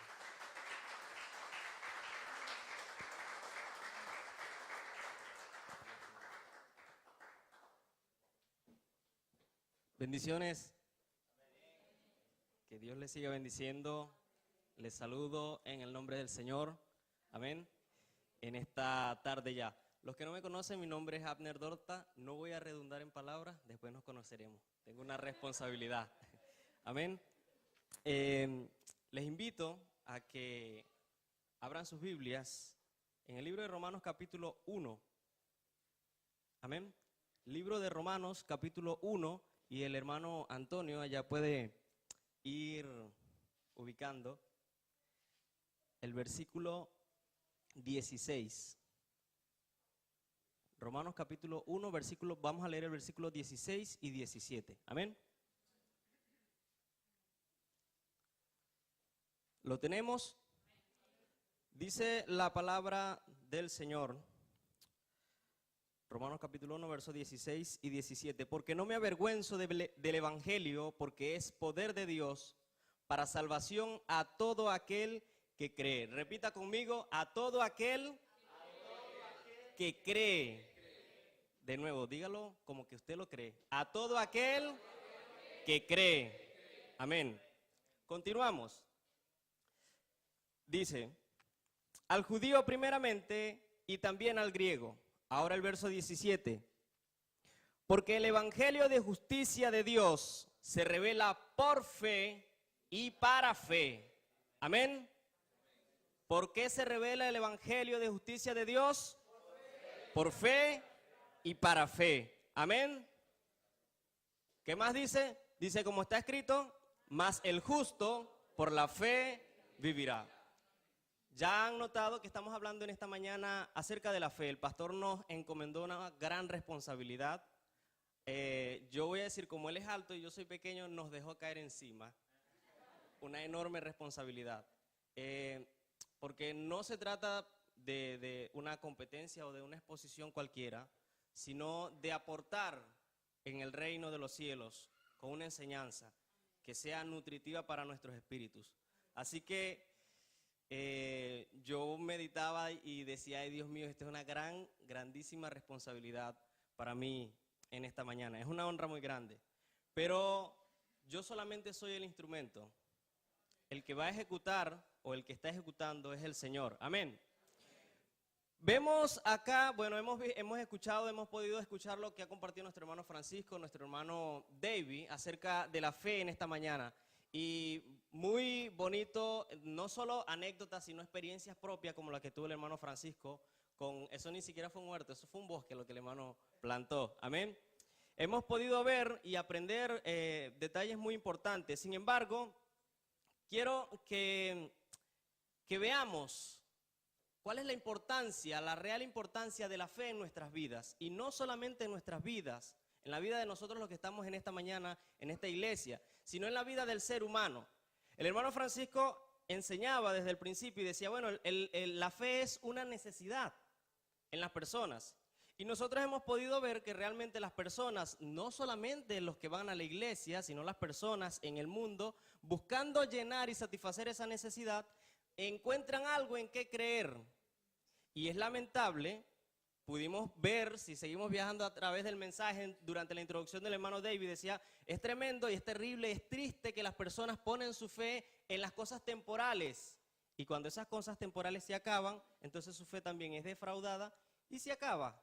S4: Bendiciones. Que Dios les siga bendiciendo. Les saludo en el nombre del Señor. Amén. En esta tarde ya. Los que no me conocen, mi nombre es Abner Dorta. No voy a redundar en palabras, después nos conoceremos. Tengo una responsabilidad. Amén. Les invito a que abran sus Biblias en el libro de Romanos capítulo 1. Amén. Libro de Romanos capítulo 1 y el hermano Antonio allá puede ir ubicando el versículo 16. Romanos capítulo 1, vamos a leer el versículo 16 y 17. Amén. ¿Lo tenemos? Dice la palabra del Señor. Romanos capítulo 1, versos 16 y 17. Porque no me avergüenzo del evangelio, porque es poder de Dios para salvación a todo aquel que cree. Repita conmigo, a todo aquel que cree. De nuevo, dígalo como que usted lo cree. A todo aquel que cree. Amén. Continuamos. Dice, al judío primeramente y también al griego. Ahora el verso 17. Porque el evangelio de justicia de Dios se revela por fe y para fe. Amén. ¿Por qué se revela el evangelio de justicia de Dios? Por fe y para fe. Amén. ¿Qué más dice? Dice como está escrito, mas el justo por la fe vivirá. Ya han notado que estamos hablando en esta mañana acerca de la fe. El pastor nos encomendó una gran responsabilidad. Yo voy a decir, como él es alto y yo soy pequeño, nos dejó caer encima. Una enorme responsabilidad. Porque no se trata de una competencia o de una exposición cualquiera, sino de aportar en el reino de los cielos con una enseñanza que sea nutritiva para nuestros espíritus. Así que yo meditaba y decía, ay Dios mío, esta es una grandísima responsabilidad para mí en esta mañana. Es una honra muy grande. Pero yo solamente soy el instrumento. El que va a ejecutar o el que está ejecutando es el Señor. Amén. Vemos acá, bueno, hemos podido escuchar lo que ha compartido nuestro hermano Francisco, nuestro hermano David, acerca de la fe en esta mañana. Y muy bonito, no solo anécdotas, sino experiencias propias como la que tuvo el hermano Francisco. Eso ni siquiera fue un huerto, eso fue un bosque lo que el hermano plantó. Amén. Hemos podido ver y aprender detalles muy importantes. Sin embargo, quiero que veamos cuál es la importancia, la real importancia de la fe en nuestras vidas. Y no solamente en nuestras vidas, en la vida de nosotros los que estamos en esta mañana, en esta iglesia, sino en la vida del ser humano. El hermano Francisco enseñaba desde el principio y decía, bueno, la fe es una necesidad en las personas. Y nosotros hemos podido ver que realmente las personas, no solamente los que van a la iglesia, sino las personas en el mundo, buscando llenar y satisfacer esa necesidad, encuentran algo en qué creer. Y es lamentable, pudimos ver, si seguimos viajando a través del mensaje, durante la introducción del hermano David, decía, es tremendo y es terrible, es triste que las personas ponen su fe en las cosas temporales. Y cuando esas cosas temporales se acaban, entonces su fe también es defraudada y se acaba.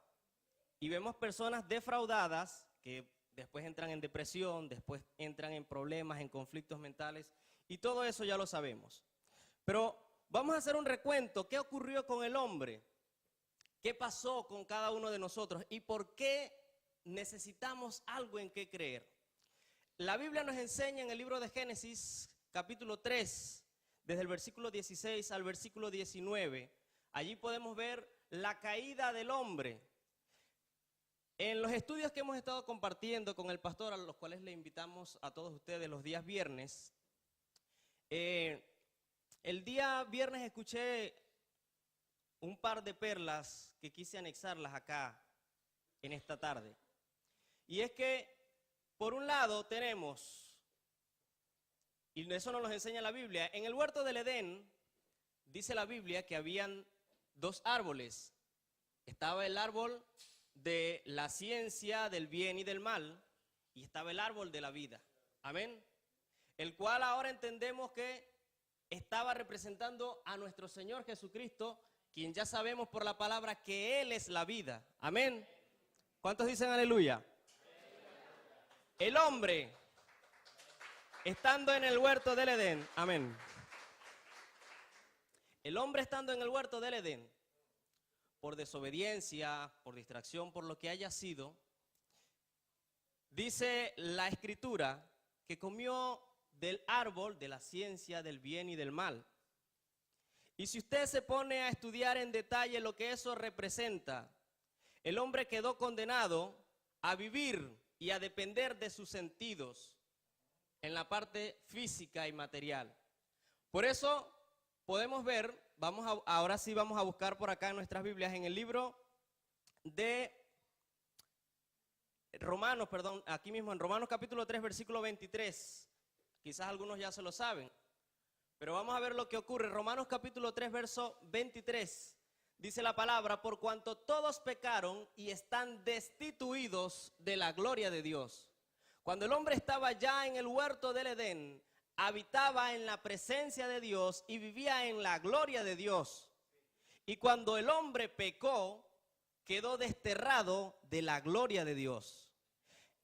S4: Y vemos personas defraudadas que después entran en depresión, después entran en problemas, en conflictos mentales, y todo eso ya lo sabemos. Pero vamos a hacer un recuento. ¿Qué ocurrió con el hombre? ¿Qué pasó con cada uno de nosotros? ¿Y por qué necesitamos algo en qué creer? La Biblia nos enseña en el libro de Génesis, capítulo 3, desde el versículo 16 al versículo 19. Allí podemos ver la caída del hombre. En los estudios que hemos estado compartiendo con el pastor, a los cuales le invitamos a todos ustedes los días viernes, el día viernes escuché un par de perlas que quise anexarlas acá en esta tarde. Y es que, por un lado, tenemos, y eso nos lo enseña la Biblia, en el huerto del Edén, dice la Biblia que habían dos árboles. Estaba el árbol de la ciencia del bien y del mal, y estaba el árbol de la vida. Amén. El cual ahora entendemos que estaba representando a nuestro Señor Jesucristo, quien ya sabemos por la palabra que Él es la vida. Amén. ¿Cuántos dicen aleluya? El hombre, estando en el huerto del Edén, amén. El hombre estando en el huerto del Edén, por desobediencia, por distracción, por lo que haya sido, dice la Escritura que comió del árbol de la ciencia del bien y del mal. Y si usted se pone a estudiar en detalle lo que eso representa, el hombre quedó condenado a vivir y a depender de sus sentidos en la parte física y material. Por eso podemos ver, ahora sí vamos a buscar por acá en nuestras Biblias, en el libro de Romanos, aquí mismo en Romanos capítulo 3, versículo 23. Quizás algunos ya se lo saben, pero vamos a ver lo que ocurre. Romanos capítulo 3, verso 23. Dice la palabra, por cuanto todos pecaron y están destituidos de la gloria de Dios. Cuando el hombre estaba ya en el huerto del Edén, habitaba en la presencia de Dios y vivía en la gloria de Dios. Y cuando el hombre pecó, quedó desterrado de la gloria de Dios.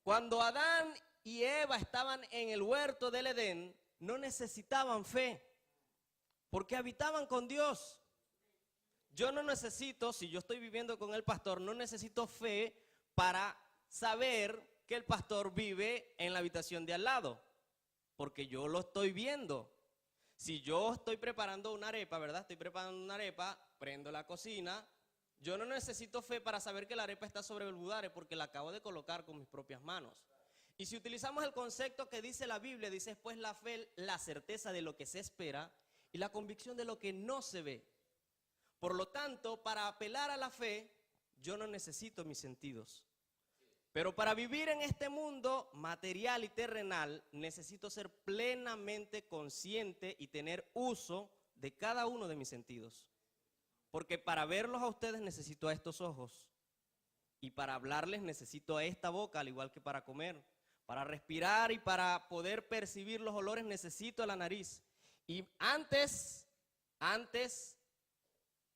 S4: Cuando Adán y Eva estaban en el huerto del Edén, no necesitaban fe, porque habitaban con Dios. Yo no necesito, si yo estoy viviendo con el pastor, no necesito fe para saber que el pastor vive en la habitación de al lado, porque yo lo estoy viendo. Si yo estoy preparando una arepa, ¿verdad? Estoy preparando una arepa, prendo la cocina, yo no necesito fe para saber que la arepa está sobre el budare, porque la acabo de colocar con mis propias manos. Y si utilizamos el concepto que dice la Biblia, dice pues la fe, la certeza de lo que se espera y la convicción de lo que no se ve. Por lo tanto, para apelar a la fe, yo no necesito mis sentidos. Pero para vivir en este mundo material y terrenal, necesito ser plenamente consciente y tener uso de cada uno de mis sentidos. Porque para verlos a ustedes necesito a estos ojos. Y para hablarles necesito esta boca, al igual que para comer. Para respirar y para poder percibir los olores necesito la nariz. Y antes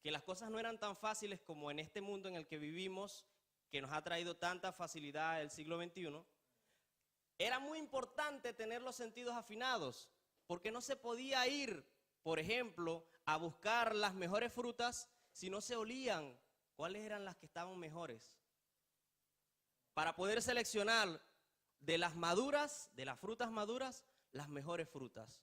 S4: que las cosas no eran tan fáciles como en este mundo en el que vivimos, que nos ha traído tanta facilidad el siglo XXI, era muy importante tener los sentidos afinados, porque no se podía ir, por ejemplo, a buscar las mejores frutas si no se olían cuáles eran las que estaban mejores. Para poder seleccionar de las maduras, de las frutas maduras, las mejores frutas.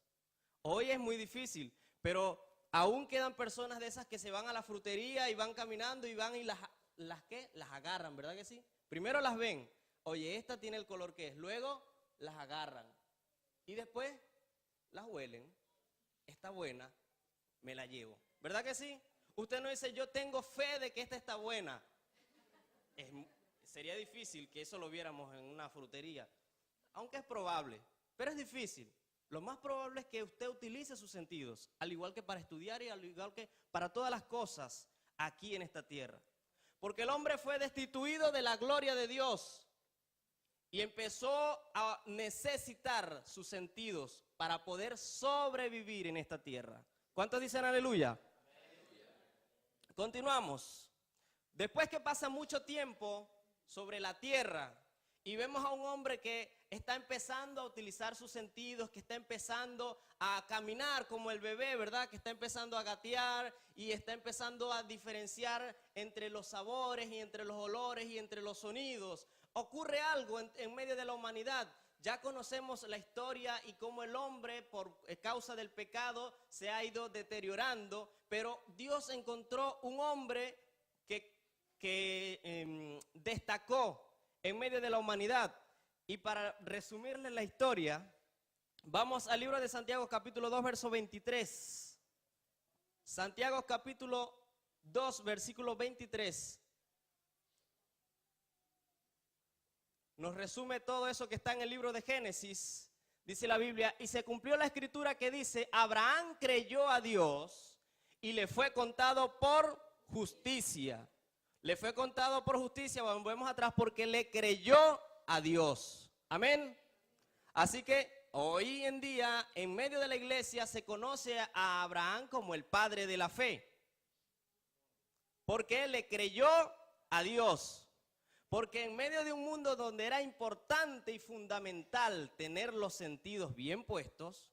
S4: Hoy es muy difícil, pero aún quedan personas de esas que se van a la frutería y van caminando y van y las agarran, ¿verdad que sí? Primero las ven, oye, esta tiene el color que es, luego las agarran y después las huelen, está buena, me la llevo, ¿verdad que sí? Usted no dice, yo tengo fe de que esta está buena. Sería difícil que eso lo viéramos en una frutería, aunque es probable, pero es difícil. Lo más probable es que usted utilice sus sentidos, al igual que para estudiar y al igual que para todas las cosas aquí en esta tierra. Porque el hombre fue destituido de la gloria de Dios y empezó a necesitar sus sentidos para poder sobrevivir en esta tierra. ¿Cuántos dicen aleluya? Aleluya. Continuamos. Después que pasa mucho tiempo sobre la tierra y vemos a un hombre que está empezando a utilizar sus sentidos, que está empezando a caminar como el bebé, ¿verdad? Que está empezando a gatear y está empezando a diferenciar entre los sabores y entre los olores y entre los sonidos. Ocurre algo en medio de la humanidad. Ya conocemos la historia y cómo el hombre, por causa del pecado, se ha ido deteriorando, pero Dios encontró un hombre que destacó en medio de la humanidad. Y para resumirles la historia, vamos al libro de Santiago capítulo 2, verso 23. Santiago capítulo 2, versículo 23. Nos resume todo eso que está en el libro de Génesis. Dice la Biblia, y se cumplió la escritura que dice, Abraham creyó a Dios y le fue contado por justicia. Le fue contado por justicia, volvemos atrás, porque le creyó a Dios. Amén. Así que hoy en día, en medio de la iglesia, se conoce a Abraham como el padre de la fe. Porque le creyó a Dios. Porque en medio de un mundo donde era importante y fundamental tener los sentidos bien puestos,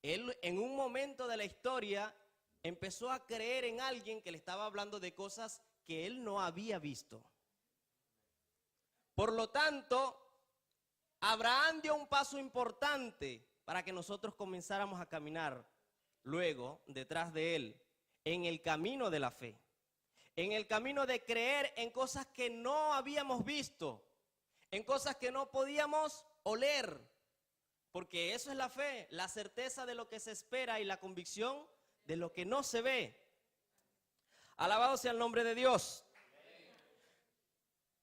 S4: él en un momento de la historia empezó a creer en alguien que le estaba hablando de cosas que él no había visto. Por lo tanto, Abraham dio un paso importante para que nosotros comenzáramos a caminar luego detrás de él en el camino de la fe. En el camino de creer en cosas que no habíamos visto, en cosas que no podíamos oler, porque eso es la fe, la certeza de lo que se espera y la convicción de lo que no se ve. Alabado sea el nombre de Dios.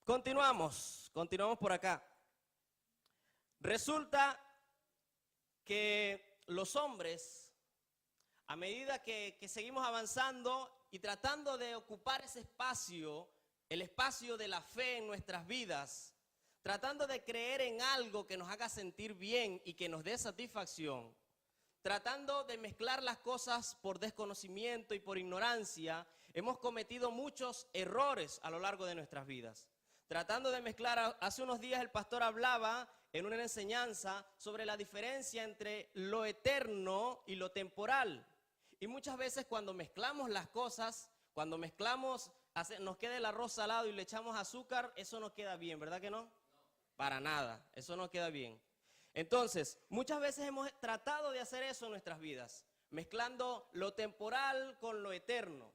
S4: Continuamos por acá. Resulta que los hombres, a medida que seguimos avanzando y tratando de ocupar ese espacio, el espacio de la fe en nuestras vidas, tratando de creer en algo que nos haga sentir bien y que nos dé satisfacción, tratando de mezclar las cosas por desconocimiento y por ignorancia, hemos cometido muchos errores a lo largo de nuestras vidas. Tratando de mezclar, hace unos días el pastor hablaba en una enseñanza sobre la diferencia entre lo eterno y lo temporal. Y muchas veces cuando mezclamos las cosas, cuando mezclamos, nos queda el arroz salado y le echamos azúcar, eso no queda bien, ¿verdad que no? Para nada, eso no queda bien. Entonces, muchas veces hemos tratado de hacer eso en nuestras vidas, mezclando lo temporal con lo eterno.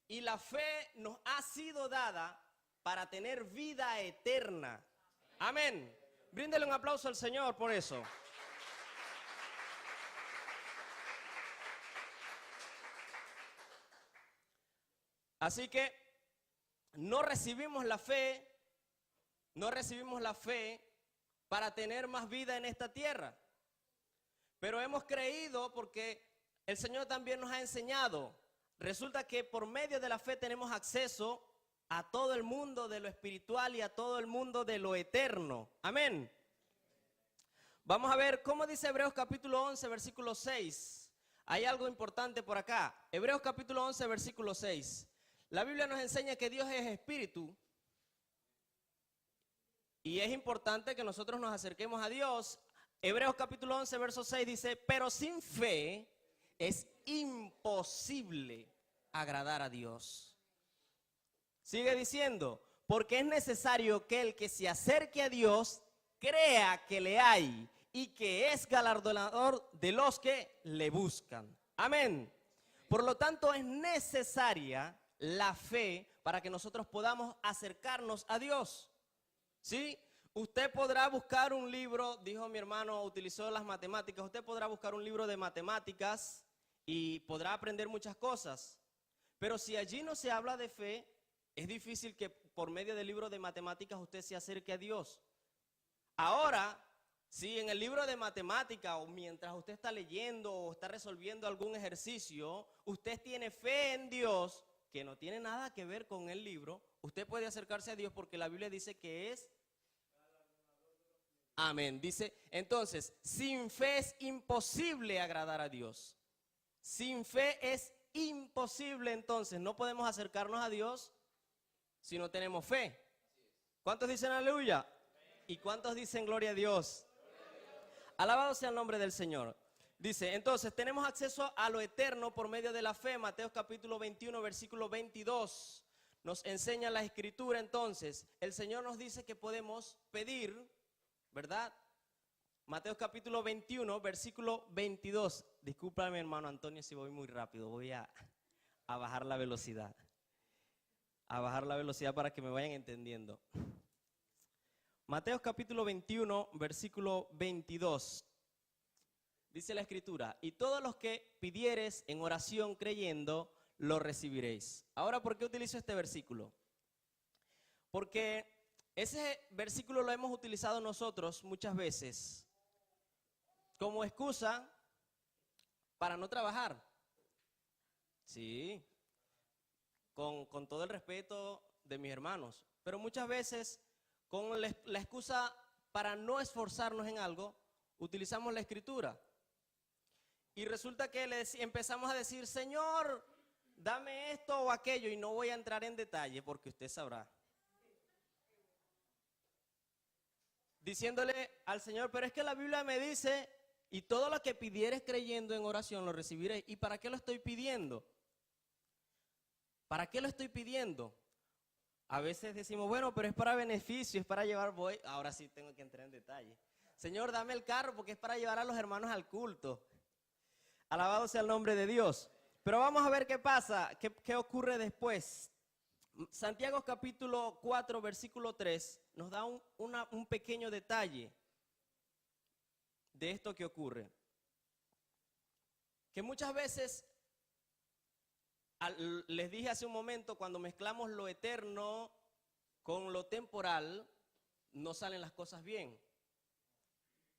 S4: Y la fe nos ha sido dada para tener vida eterna. Amén. Bríndele un aplauso al Señor por eso. Así que no recibimos la fe para tener más vida en esta tierra. Pero hemos creído porque el Señor también nos ha enseñado. Resulta que por medio de la fe tenemos acceso a todo el mundo de lo espiritual y a todo el mundo de lo eterno. Amén. Vamos a ver cómo dice Hebreos capítulo 11, versículo 6. Hay algo importante por acá. Hebreos capítulo 11, versículo 6. La Biblia nos enseña que Dios es espíritu. Y es importante que nosotros nos acerquemos a Dios. Hebreos capítulo 11, verso 6 dice, pero sin fe es imposible agradar a Dios. Sigue diciendo, porque es necesario que el que se acerque a Dios crea que le hay y que es galardonador de los que le buscan. Amén. Por lo tanto, es necesaria la fe para que nosotros podamos acercarnos a Dios. ¿Sí? Usted podrá buscar un libro, dijo mi hermano, utilizó las matemáticas, usted podrá buscar un libro de matemáticas y podrá aprender muchas cosas. Pero si allí no se habla de fe, es difícil que por medio del libro de matemáticas usted se acerque a Dios. Ahora, si en el libro de matemáticas o mientras usted está leyendo o está resolviendo algún ejercicio, usted tiene fe en Dios, que no tiene nada que ver con el libro, usted puede acercarse a Dios porque la Biblia dice que es... Amén. Dice, entonces, sin fe es imposible agradar a Dios. Sin fe es imposible, entonces, no podemos acercarnos a Dios si no tenemos fe. ¿Cuántos dicen aleluya? ¿Y cuántos dicen gloria a Dios? Alabado sea el nombre del Señor. Dice, entonces, tenemos acceso a lo eterno por medio de la fe. Mateo capítulo 21, versículo 22. Nos enseña la escritura, entonces. El Señor nos dice que podemos pedir, ¿verdad? Mateo capítulo 21, versículo 22. Discúlpame, hermano Antonio, si voy muy rápido. Voy a bajar la velocidad. A bajar la velocidad para que me vayan entendiendo. Mateo capítulo 21, versículo 22. Dice la escritura, y todos los que pidieres en oración creyendo, lo recibiréis. Ahora, ¿por qué utilizo este versículo? Porque ese versículo lo hemos utilizado nosotros muchas veces como excusa para no trabajar. Sí, con todo el respeto de mis hermanos, pero muchas veces con la excusa para no esforzarnos en algo, utilizamos la escritura. Y resulta que empezamos a decir, Señor, dame esto o aquello, y no voy a entrar en detalle porque usted sabrá. Diciéndole al Señor, pero es que la Biblia me dice, y todo lo que pidieres creyendo en oración lo recibiréis. ¿Y para qué lo estoy pidiendo? ¿Para qué lo estoy pidiendo? A veces decimos, bueno, pero es para beneficio, es para llevar, ahora sí tengo que entrar en detalle. Señor, dame el carro porque es para llevar a los hermanos al culto. Alabado sea el nombre de Dios. Pero vamos a ver qué pasa, qué ocurre después. Santiago capítulo 4, versículo 3, nos da un pequeño detalle de esto que ocurre. Que muchas veces, les dije hace un momento, cuando mezclamos lo eterno con lo temporal, no salen las cosas bien.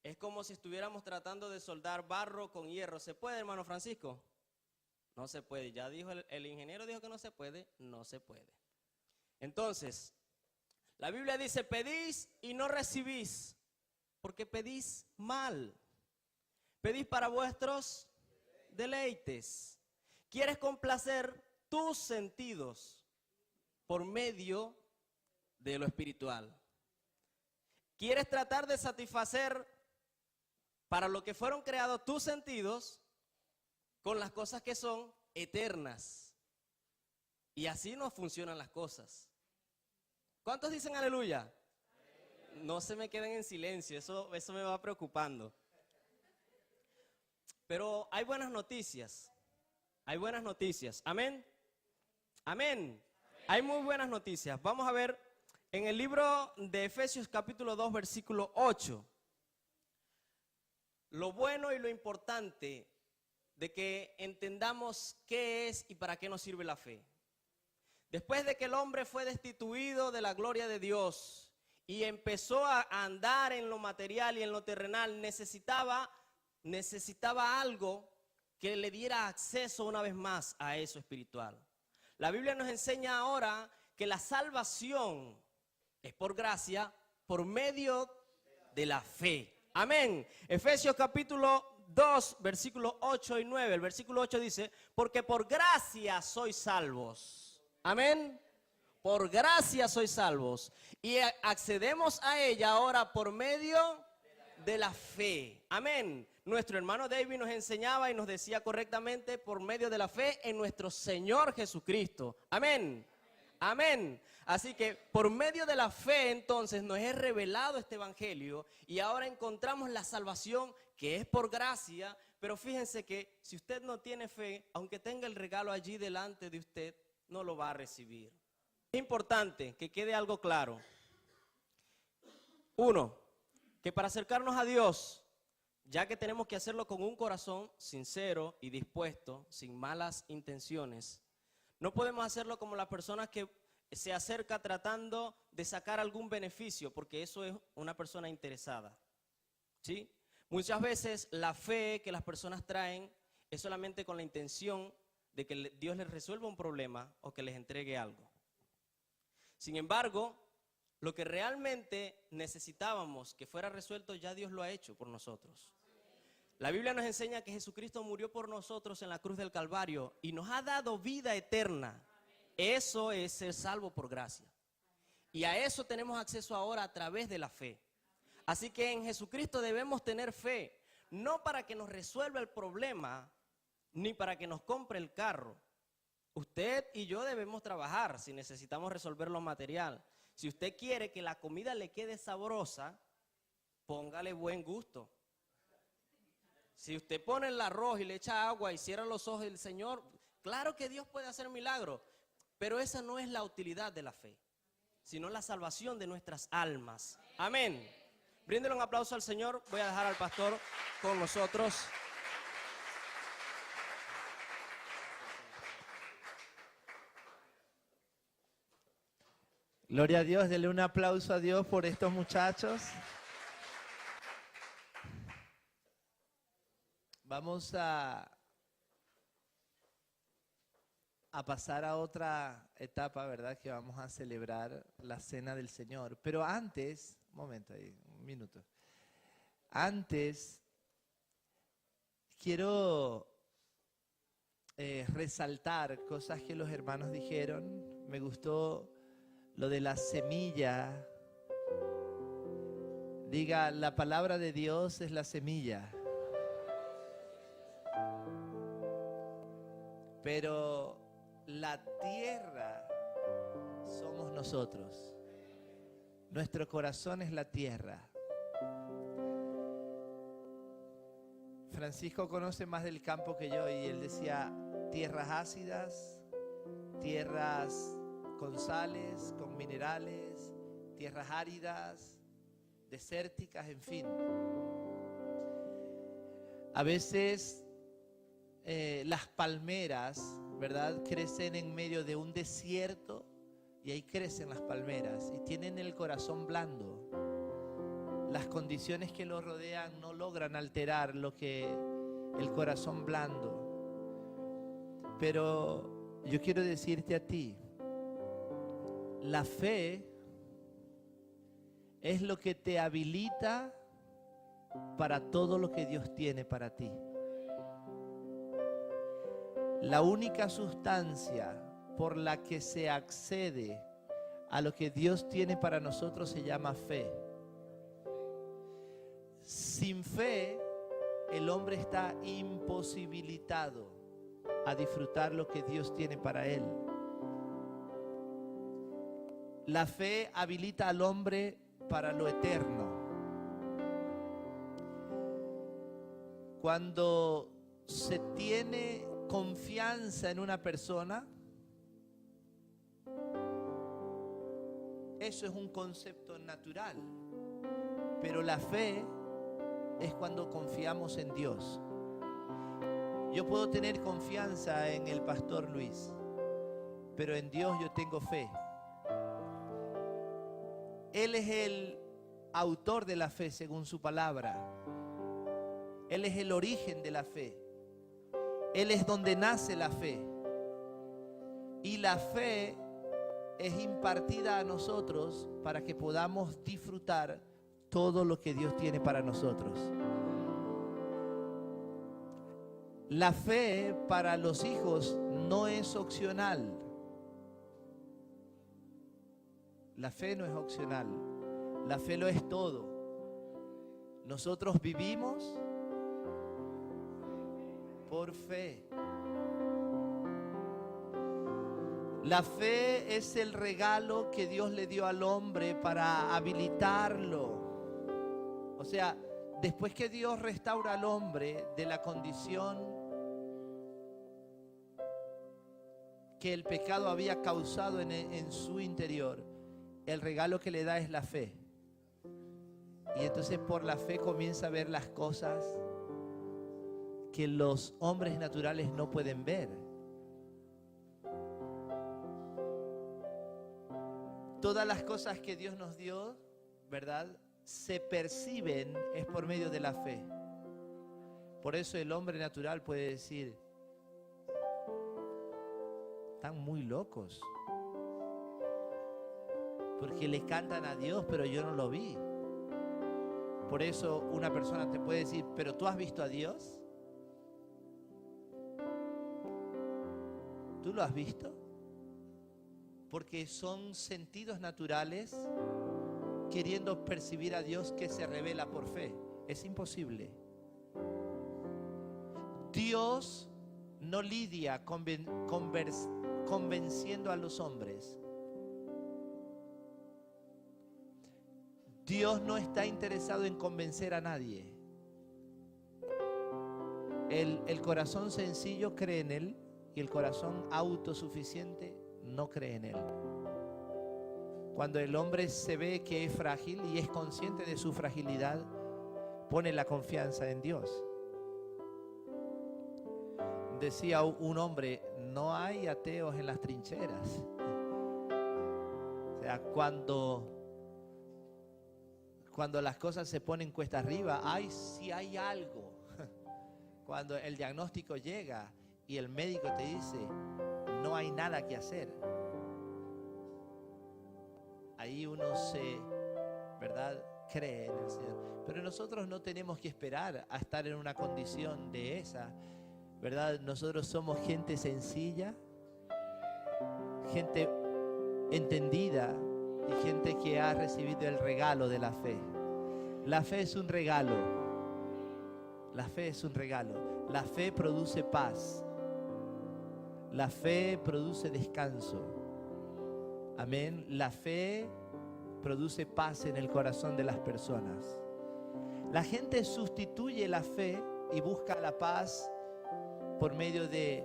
S4: Es como si estuviéramos tratando de soldar barro con hierro. ¿Se puede, hermano Francisco? No se puede. Ya dijo el ingeniero dijo que no se puede, no se puede. Entonces, la Biblia dice, pedís y no recibís, porque pedís mal. Pedís para vuestros deleites. Quieres complacer tus sentidos por medio de lo espiritual. Quieres tratar de satisfacer para lo que fueron creados tus sentidos con las cosas que son eternas. Y así no funcionan las cosas. ¿Cuántos dicen aleluya? No se me queden en silencio, eso me va preocupando. Pero hay buenas noticias. Hay buenas noticias. Amén. Amén. Hay muy buenas noticias. Vamos a ver en el libro de Efesios capítulo 2, versículo 8. Lo bueno y lo importante de que entendamos qué es y para qué nos sirve la fe. Después de que el hombre fue destituido de la gloria de Dios y empezó a andar en lo material y en lo terrenal, necesitaba algo que le diera acceso una vez más a eso espiritual. La Biblia nos enseña ahora que la salvación es por gracia, por medio de la fe. Amén. Efesios capítulo 2, versículos 8 y 9. El versículo 8 dice, porque por gracia sois salvos. Amén. Por gracia sois salvos. Y accedemos a ella ahora por medio de la fe. Amén. Nuestro hermano David nos enseñaba y nos decía correctamente por medio de la fe en nuestro Señor Jesucristo. Amén. Amén. Así que por medio de la fe entonces nos es revelado este evangelio y ahora encontramos la salvación que es por gracia, pero fíjense que si usted no tiene fe, aunque tenga el regalo allí delante de usted, no lo va a recibir. Es importante que quede algo claro. Uno, que para acercarnos a Dios, ya que tenemos que hacerlo con un corazón sincero y dispuesto, sin malas intenciones, no podemos hacerlo como las personas que se acerca tratando de sacar algún beneficio, porque eso es una persona interesada, ¿sí? Muchas veces la fe que las personas traen es solamente con la intención de que Dios les resuelva un problema o que les entregue algo. Sin embargo, lo que realmente necesitábamos que fuera resuelto, ya Dios lo ha hecho por nosotros. La Biblia nos enseña que Jesucristo murió por nosotros en la cruz del Calvario y nos ha dado vida eterna. Eso es ser salvo por gracia. Y a eso tenemos acceso ahora a través de la fe. Así que en Jesucristo debemos tener fe, no para que nos resuelva el problema, ni para que nos compre el carro. Usted y yo debemos trabajar si necesitamos resolver lo material. Si usted quiere que la comida le quede sabrosa, póngale buen gusto. Si usted pone el arroz y le echa agua y cierra los ojos del Señor, claro que Dios puede hacer milagros, pero esa no es la utilidad de la fe, sino la salvación de nuestras almas. Amén. Bríndele un aplauso al Señor. Voy a dejar al pastor con nosotros.
S1: Gloria a Dios, denle un aplauso a Dios por estos muchachos. Vamos a pasar a otra etapa, ¿verdad? Que vamos a celebrar la Cena del Señor. Pero antes, un momento ahí, un minuto. Antes, quiero resaltar cosas que los hermanos dijeron. Me gustó lo de la semilla. Diga, la palabra de Dios es la semilla. Pero la tierra somos nosotros. Nuestro corazón es la tierra. Francisco conoce más del campo que yo y él decía tierras ácidas, tierras con sales, con minerales, tierras áridas, desérticas, en fin. A veces las palmeras, ¿verdad?, crecen en medio de un desierto y ahí crecen las palmeras y tienen el corazón blando. Las condiciones que lo rodean no logran alterar lo que el corazón blando. Pero yo quiero decirte a ti, la fe es lo que te habilita para todo lo que Dios tiene para ti. La única sustancia por la que se accede a lo que Dios tiene para nosotros se llama fe. Sin fe, el hombre está imposibilitado a disfrutar lo que Dios tiene para él. La fe habilita al hombre para lo eterno. Cuando se tiene confianza en una persona, eso es un concepto natural, pero la fe es cuando confiamos en Dios. Yo puedo tener confianza en el pastor Luis, pero en Dios yo tengo fe. Él es el autor de la fe según su palabra. Él es el origen de la fe. Él es donde nace la fe. Y la fe es impartida a nosotros para que podamos disfrutar todo lo que Dios tiene para nosotros. La fe para los hijos no es opcional. La fe no es opcional. La fe lo es todo. Nosotros vivimos por fe. La fe es el regalo que Dios le dio al hombre para habilitarlo. O sea, después que Dios restaura al hombre de la condición que el pecado había causado en su interior, el regalo que le da es la fe. Y entonces por la fe comienza a ver las cosas que los hombres naturales no pueden ver. Todas las cosas que Dios nos dio, ¿verdad?, se perciben es por medio de la fe. Por eso el hombre natural puede decir: están muy locos, porque le cantan a Dios, pero yo no lo vi. Por eso una persona te puede decir: ¿pero tú has visto a Dios? ¿Tú lo has visto? Porque son sentidos naturales queriendo percibir a Dios que se revela por fe. Es imposible. Dios no lidia convenciendo a los hombres. Dios no está interesado en convencer a nadie. El corazón sencillo cree en Él y el corazón autosuficiente no cree en Él. Cuando el hombre se ve que es frágil y es consciente de su fragilidad, pone la confianza en Dios. Decía un hombre: no hay ateos en las trincheras. O sea, cuando las cosas se ponen cuesta arriba, sí hay algo. Cuando el diagnóstico llega y el médico te dice: no hay nada que hacer, ahí uno ¿verdad?, cree en el Señor. Pero nosotros no tenemos que esperar a estar en una condición de esa, ¿verdad? Nosotros somos gente sencilla, gente entendida y gente que ha recibido el regalo de la fe. La fe es un regalo. La fe es un regalo. La fe produce paz. La fe produce descanso. Amén. La fe produce paz en el corazón de las personas. La gente sustituye la fe y busca la paz por medio de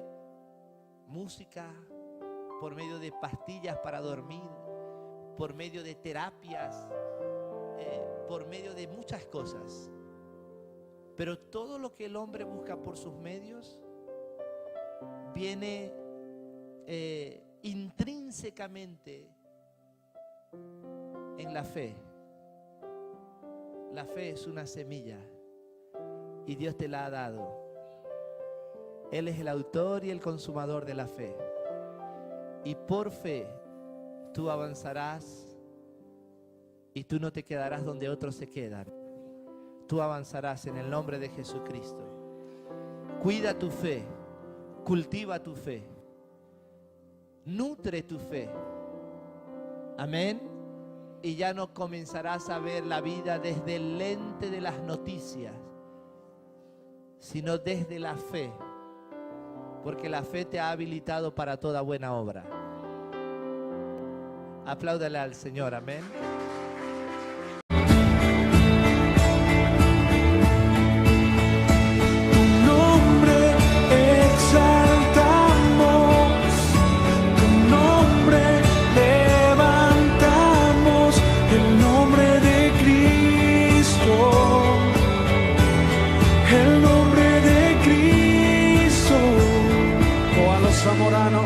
S1: música, por medio de pastillas para dormir, por medio de terapias, por medio de muchas cosas. Pero todo lo que el hombre busca por sus medios viene intrínsecamente en la fe. La fe es una semilla y Dios te la ha dado. Él es el autor y el consumador de la fe. Y por fe tú avanzarás y tú no te quedarás donde otros se quedan. Tú avanzarás en el nombre de Jesucristo. Cuida tu fe, cultiva tu fe, nutre tu fe. Amén. Y ya no comenzarás a ver la vida desde el lente de las noticias, sino desde la fe, porque la fe te ha habilitado para toda buena obra. Apláudale al Señor, amén.
S5: Zamorano.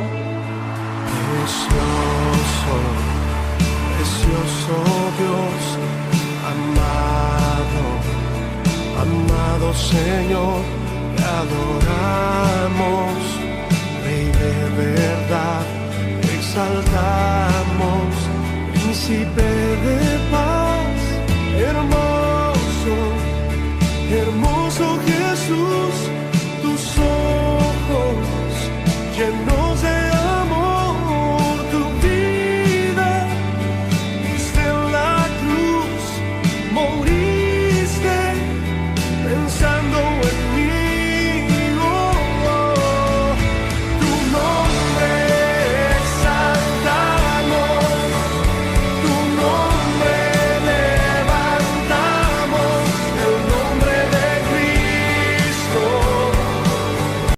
S5: Precioso, precioso Dios, amado, amado Señor, te adoramos, Rey de verdad, exaltamos. príncipe